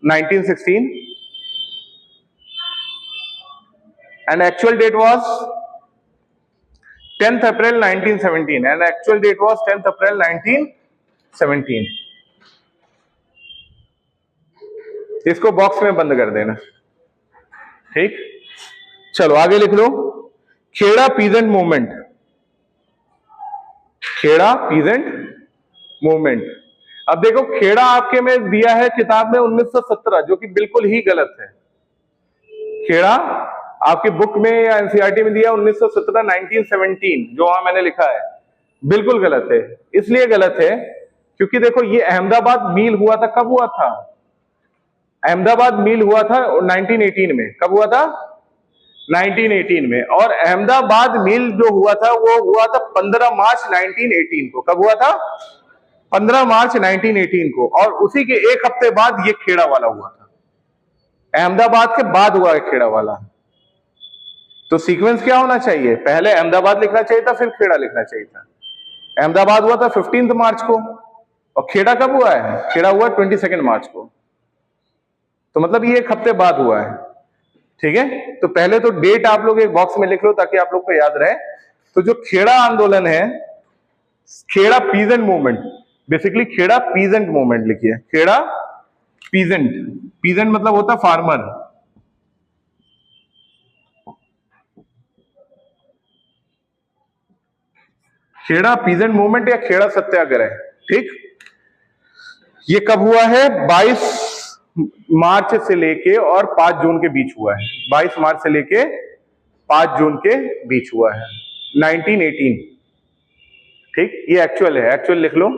1916 and actual date was 10th April 1917 and actual date was 10th April 1917। इसको बॉक्स में बंद कर देना। ठीक, चलो आगे लिख लो, Kheda peasant movement, Kheda peasant movement. अब देखो, खेड़ा आपके में दिया है किताब में 1917, जो कि बिल्कुल ही गलत है। खेड़ा आपकी बुक में या एनसीईआरटी में दिया 1917 1917, जो वहां मैंने लिखा है, बिल्कुल गलत है। इसलिए गलत है क्योंकि देखो ये अहमदाबाद मील हुआ था, कब हुआ था, अहमदाबाद मील हुआ था 1918 में। कब हुआ था, 1918 में। और अहमदाबाद मील जो हुआ था वो हुआ था 15 मार्च 1918 को। कब हुआ था, 15 मार्च 1918 को। और उसी के एक हफ्ते बाद ये खेड़ा वाला हुआ था, अहमदाबाद के बाद हुआ है खेड़ा वाला। तो सीक्वेंस क्या होना चाहिए, पहले अहमदाबाद लिखना चाहिए था, फिर खेड़ा लिखना चाहिए था। अहमदाबाद हुआ था 15 मार्च को, और खेड़ा कब हुआ है? खेड़ा हुआ 22 मार्च को, तो मतलब ये एक हफ्ते बाद हुआ है। ठीक है, तो पहले तो डेट आप लोग एक बॉक्स में लिख लो ताकि आप लोग को याद रहे। तो जो खेड़ा आंदोलन है, Kheda peasant movement, basically Kheda peasant movement लिखिए, खेड़ा पीजेंट, पीजेंट मतलब होता है फार्मर। खेड़ा पीजेंट मूवमेंट या खेड़ा सत्याग्रह। ठीक, ये कब हुआ है? 22 मार्च से लेके और 5 जून के बीच हुआ है। 22 मार्च से लेके 5 जून के बीच हुआ है, 1918। ठीक, ये एक्चुअल है, एक्चुअल लिख लो,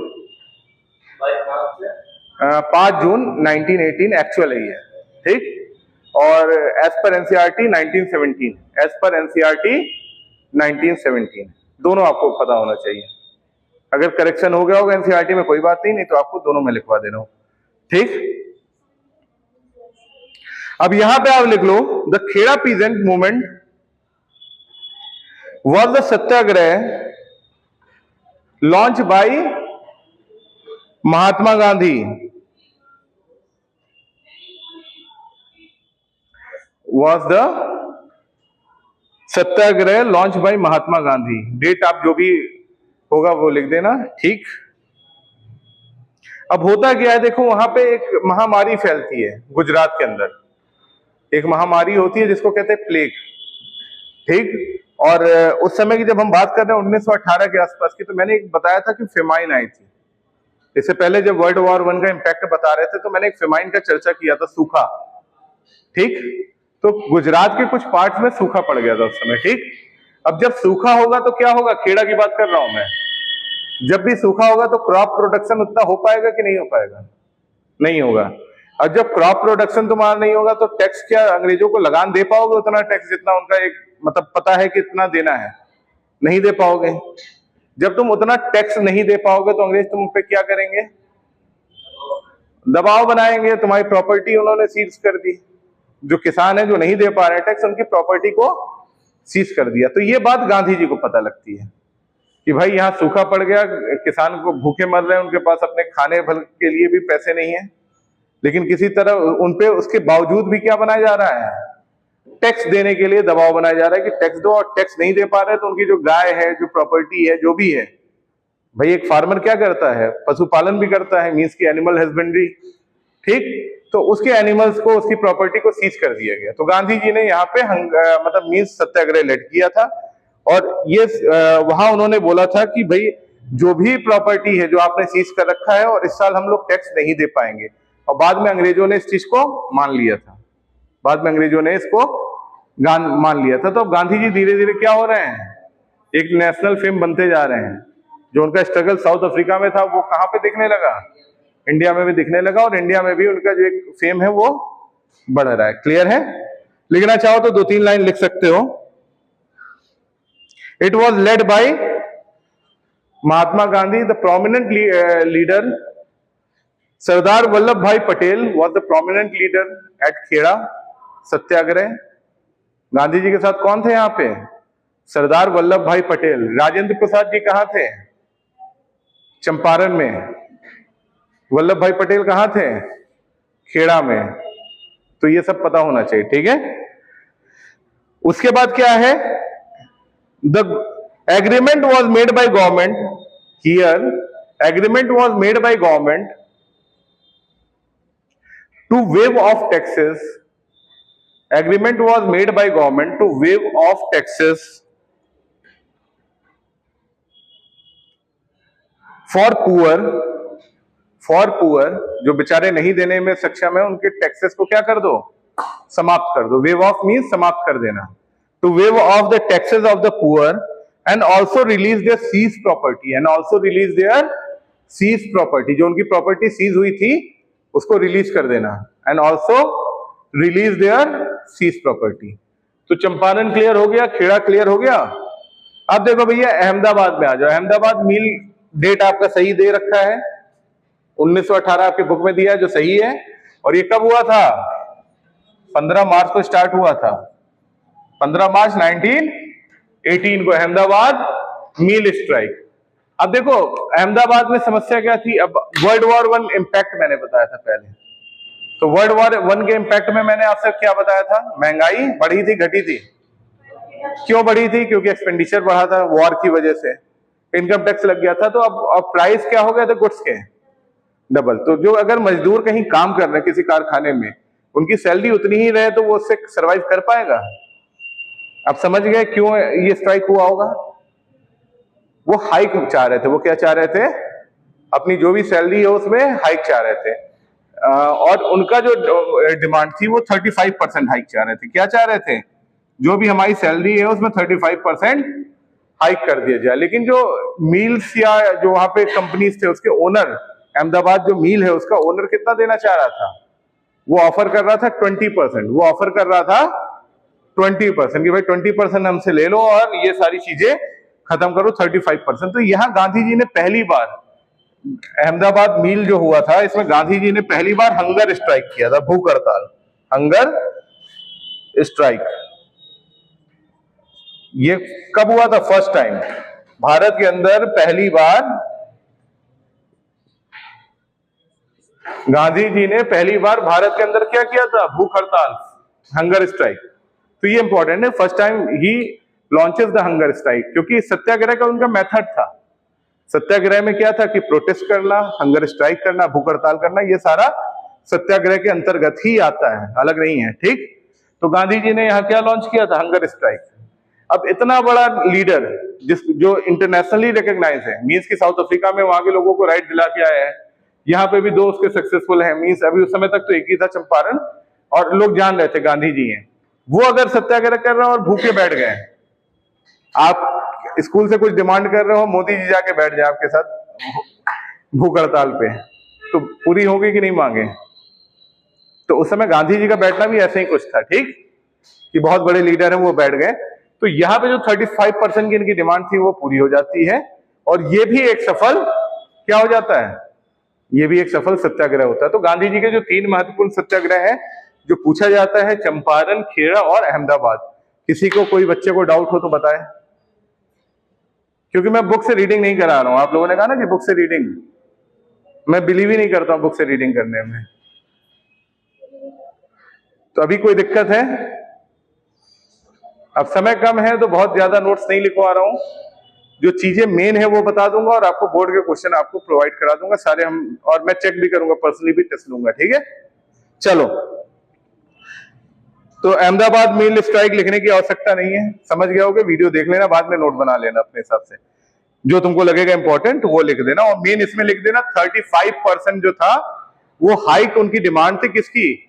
5 जून 1918 एक्चुअल है ये। ठीक, और as per NCERT 1917, as per NCERT 1917, दोनों आपको पता होना चाहिए। अगर करेक्शन हो गया होगा एनसीईआरटी में कोई बात नहीं तो आपको दोनों में लिखवा दे रहा हूं। ठीक, अब यहां पे आप लिख लो, the Kheda peasant movement was the satyagraha launch by Mahatma Gandhi, was the satyagraha launch by Mahatma Gandhi. Date आप जो भी होगा वो लिख देना। ठीक, अब होता क्या है, देखो वहां पे एक महामारी फैलती है गुजरात के अंदर, एक महामारी होती है जिसको कहते हैं प्लेग। ठीक, और उस समय की जब हम बात कर रहे हैं 1918 के आसपास की, तो मैंने एक बताया था कि फेमाइन आई थी। इससे पहले जब वर्ल्ड वॉर 1 का इंपैक्ट बता रहे थे तो मैंने एक फेमाइन का चर्चा किया था, सूखा। ठीक, तो गुजरात के कुछ पार्ट्स में सूखा पड़ गया था उस समय। ठीक, अब जब सूखा होगा तो क्या होगा, खेड़ा की बात कर रहा हूं मैं, जब भी सूखा होगा तो क्रॉप प्रोडक्शन उतना हो पाएगा कि नहीं हो पाएगा? नहीं होगा। अब जब क्रॉप प्रोडक्शन तुम्हारा नहीं होगा तो टैक्स क्या अंग्रेजों को लगान दे पाओगे? उतना टैक्स जितना उनका एक मतलब पता है कि इतना देना है, नहीं दे पाओगे। जब तुम उतना टैक्स नहीं दे पाओगे तो अंग्रेज तुम पे क्या करेंगे? दबाव बनाएंगे, तुम्हारी प्रॉपर्टी उन्होंने सीज कर दी। जो किसान है जो नहीं दे पा रहे टैक्स, उनकी प्रॉपर्टी को सीज कर दिया। तो ये बात गांधी जी को पता लगती है कि भाई यहाँ सूखा पड़ गया, किसान को भूखे मर रहे हैं, उनके पास अपने खाने भर के लिए भी पैसे नहीं है, लेकिन किसी तरह उनपे उसके बावजूद भी क्या बनाया जा रहा है? टैक्स देने के लिए दबाव बनाया जा रहा है कि टैक्स दो, और टैक्स नहीं दे पा रहे तो उनकी जो गाय है, जो प्रॉपर्टी है, जो भी है, भाई एक फार्मर क्या करता है? पशुपालन भी करता है, मींस की एनिमल हस्बेंड्री। ठीक, तो उसके एनिमल्स को, उसकी प्रॉपर्टी को सीज कर दिया गया। तो गांधी जी ने यहाँ पे मतलब मींस सत्याग्रह लेट किया था, और ये वहां उन्होंने बोला था कि भाई जो भी प्रॉपर्टी है जो आपने सीज कर रखा है, और इस साल हम लोग टैक्स नहीं दे पाएंगे। और बाद में अंग्रेजों ने इस चीज को मान लिया था, बाद में अंग्रेजों ने इसको मान लिया था। तो अब गांधी जी धीरे धीरे क्या हो रहे हैं? एक नेशनल फेम बनते जा रहे हैं। जो उनका स्ट्रगल साउथ अफ्रीका में था वो कहां पे दिखने लगा? इंडिया में भी दिखने लगा, और इंडिया में भी उनका जो एक फेम है वो बढ़ रहा है। क्लियर है? लिखना चाहो तो 2-3 लाइन लिख सकते हो। It was led by Mahatma Gandhi, the prominent leader. Sardar Vallabhbhai Patel was the prominent leader at Kheda satyagraha. Gandhi ji के साथ कौन थे यहाँ पे? सरदार वल्लभ भाई पटेल। राजेंद्र प्रसाद जी कहां थे? चंपारण में। वल्लभ भाई पटेल कहां थे? खेड़ा में। तो ये सब पता होना चाहिए। ठीक है, उसके बाद क्या है? The agreement was made by government here, agreement was made by government to waive off taxes, agreement was made by government to waive off taxes for poor, जो बेचारे नहीं देने में सक्षम है, उनके टैक्सेस को क्या कर दो? समाप्त कर दो। वेव ऑफ मीन्स समाप्त कर देना। To waive off the taxes of the poor and also release their seize property, and also release their seize property, जो उनकी प्रॉपर्टी सीज हुई थी उसको रिलीज कर देना, and also release their seize property. तो चंपारण क्लियर हो गया, खेड़ा क्लियर हो गया। अब देखो भैया अहमदाबाद में आ जाओ। अहमदाबाद मील डेट आपका सही दे रखा है, 1918 आपके बुक में दिया है जो सही है। और ये कब हुआ था? 15 मार्च को स्टार्ट हुआ था, 15 मार्च 1918 को अहमदाबाद मील स्ट्राइक। अब देखो अहमदाबाद में समस्या क्या थी, अब वर्ल्ड वॉर वन इम्पैक्ट मैंने बताया था पहले, तो वर्ल्ड वॉर वन के इम्पैक्ट में मैंने आपसे क्या बताया था, महंगाई बढ़ी थी घटी थी, क्यों बढ़ी थी, क्योंकि एक्सपेंडिचर बढ़ा था वॉर की वजह से, इनकम टैक्स लग गया था, तो अब प्राइस क्या हो गया था गुड्स के डबल। तो जो अगर मजदूर कहीं काम कर रहे हैं किसी कारखाने में, उनकी सैलरी उतनी ही रहे तो वो उससे सरवाइव कर पाएगा। अब समझ गए क्यों ये स्ट्राइक हुआ होगा, वो हाइक चाह रहे थे, वो क्या चाह रहे थे, अपनी जो भी सैलरी है उसमें हाइक चाह रहे थे, और उनका जो डिमांड थी वो 35% हाइक चाह रहे थे। क्या चाह रहे थे, जो भी हमारी सैलरी है उसमें 35% हाइक कर दिया जाए। लेकिन जो मिल्स या जो वहां पे कंपनीज थे उसके ओनर, अहमदाबाद जो मिल है उसका ओनर कितना देना चाह रहा था, वो ऑफर कर रहा था 20%, वो ऑफर कर रहा था 20% कि भाई 20% हमसे ले लो और ये सारी चीजें खत्म करो 35%। तो यहां गांधी जी ने पहली बार, अहमदाबाद मिल जो हुआ था इसमें गांधी जी ने पहली बार हंगर स्ट्राइक किया था, भूख हड़ताल, हंगर स्ट्राइक। ये कब हुआ था, फर्स्ट टाइम भारत के अंदर पहली बार गांधी जी ने पहली बार भारत के अंदर क्या किया था, भूख हड़ताल, हंगर स्ट्राइक। तो ये इंपॉर्टेंट है, first time he launches the hunger strike, क्योंकि सत्याग्रह का उनका मेथड था। सत्याग्रह में क्या था कि प्रोटेस्ट करना, हंगर स्ट्राइक करना, भूख हड़ताल करना, ये सारा सत्याग्रह के अंतर्गत ही आता है, अलग नहीं है, ठीक। तो गांधी जी ने यहाँ क्या लॉन्च किया था, हंगर स्ट्राइक। अब इतना बड़ा लीडर जो इंटरनेशनली रिकॉग्नाइज है, मींस की साउथ अफ्रीका में वहां के लोगों को राइट दिला के आया है, यहाँ पे भी दो उसके सक्सेसफुल है, मींस अभी उस समय तक तो एक ही था चंपारण, और लोग जान रहे थे गांधी जी हैं, वो अगर सत्याग्रह कर रहे हो और भूखे बैठ गए, आप स्कूल से कुछ डिमांड कर रहे हो, मोदी जी जाके बैठ जाए आपके साथ भूख हड़ताल पे, तो पूरी होगी कि नहीं मांगे। तो उस समय गांधी जी का बैठना भी ऐसे ही कुछ था, ठीक, कि बहुत बड़े लीडर हैं वो बैठ गए। तो यहाँ पे जो 35% की इनकी डिमांड थी वो पूरी हो जाती है, और ये भी एक सफल क्या हो जाता है, ये भी एक सफल सत्याग्रह होता है। तो गांधी जी के जो 3 महत्वपूर्ण सत्याग्रह है जो पूछा जाता है, चंपारण, खेड़ा और अहमदाबाद। किसी को कोई बच्चे को डाउट हो तो बताए, क्योंकि मैं बुक से रीडिंग नहीं करा रहा हूं। आप लोगों ने कहा ना कि बुक से रीडिंग, मैं बिलीव ही नहीं करता हूं बुक से रीडिंग करने में। तो अभी कोई दिक्कत है, अब समय कम है तो बहुत ज्यादा नोट्स नहीं लिखवा रहा हूं, जो चीजें मेन है वो बता दूंगा, और आपको बोर्ड के क्वेश्चन आपको प्रोवाइड करा दूंगा सारे हम, और मैं चेक भी करूंगा, पर्सनली भी टेस्ट लूंगा, ठीक है। चलो, तो अहमदाबाद मिल स्ट्राइक लिखने की आवश्यकता नहीं है, समझ गए होगे, वीडियो देख लेना, बाद में नोट बना लेना अपने हिसाब से, जो तुमको लगेगा इंपॉर्टेंट वो लिख देना। और मेन इसमें लिख देना 35% जो था वो हाइक उनकी डिमांड थी, किसकी,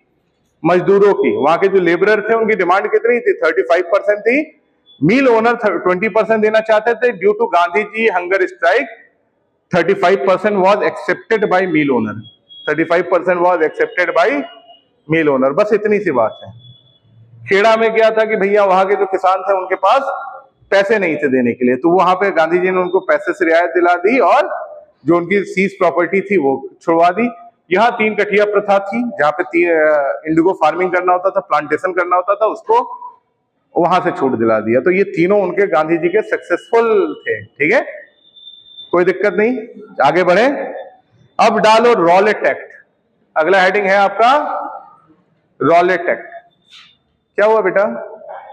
मजदूरों की। वहां के जो लेबरर थे उनकी डिमांड कितनी थी, 35% थी। मिल ओनर 20% देना चाहते थे। Due to Gandhi ji hunger strike 35% was accepted by mill owner, 35% was accepted by mill owner, बस इतनी सी बात है। खेड़ा में क्या था कि भैया वहां के जो किसान थे उनके पास पैसे नहीं थे देने के लिए, तो वहां पे गांधी जी ने उनको पैसे से रियायत दिला दी और जो उनकी सीज प्रॉपर्टी थी वो छुड़वा दी। यहाँ 3 कठिया प्रथा थी, जहां पे इंडिगो फार्मिंग करना होता था, प्लांटेशन करना होता था, उसको वहां से छूट दिला दिया। तो ये तीनों उनके गांधी जी के सक्सेसफुल थे, ठीक है, कोई दिक्कत नहीं, आगे बढ़े। अब डालो रॉलेट एक्ट, अगला हेडिंग है आपका रॉलेट एक्ट। क्या हुआ बेटा,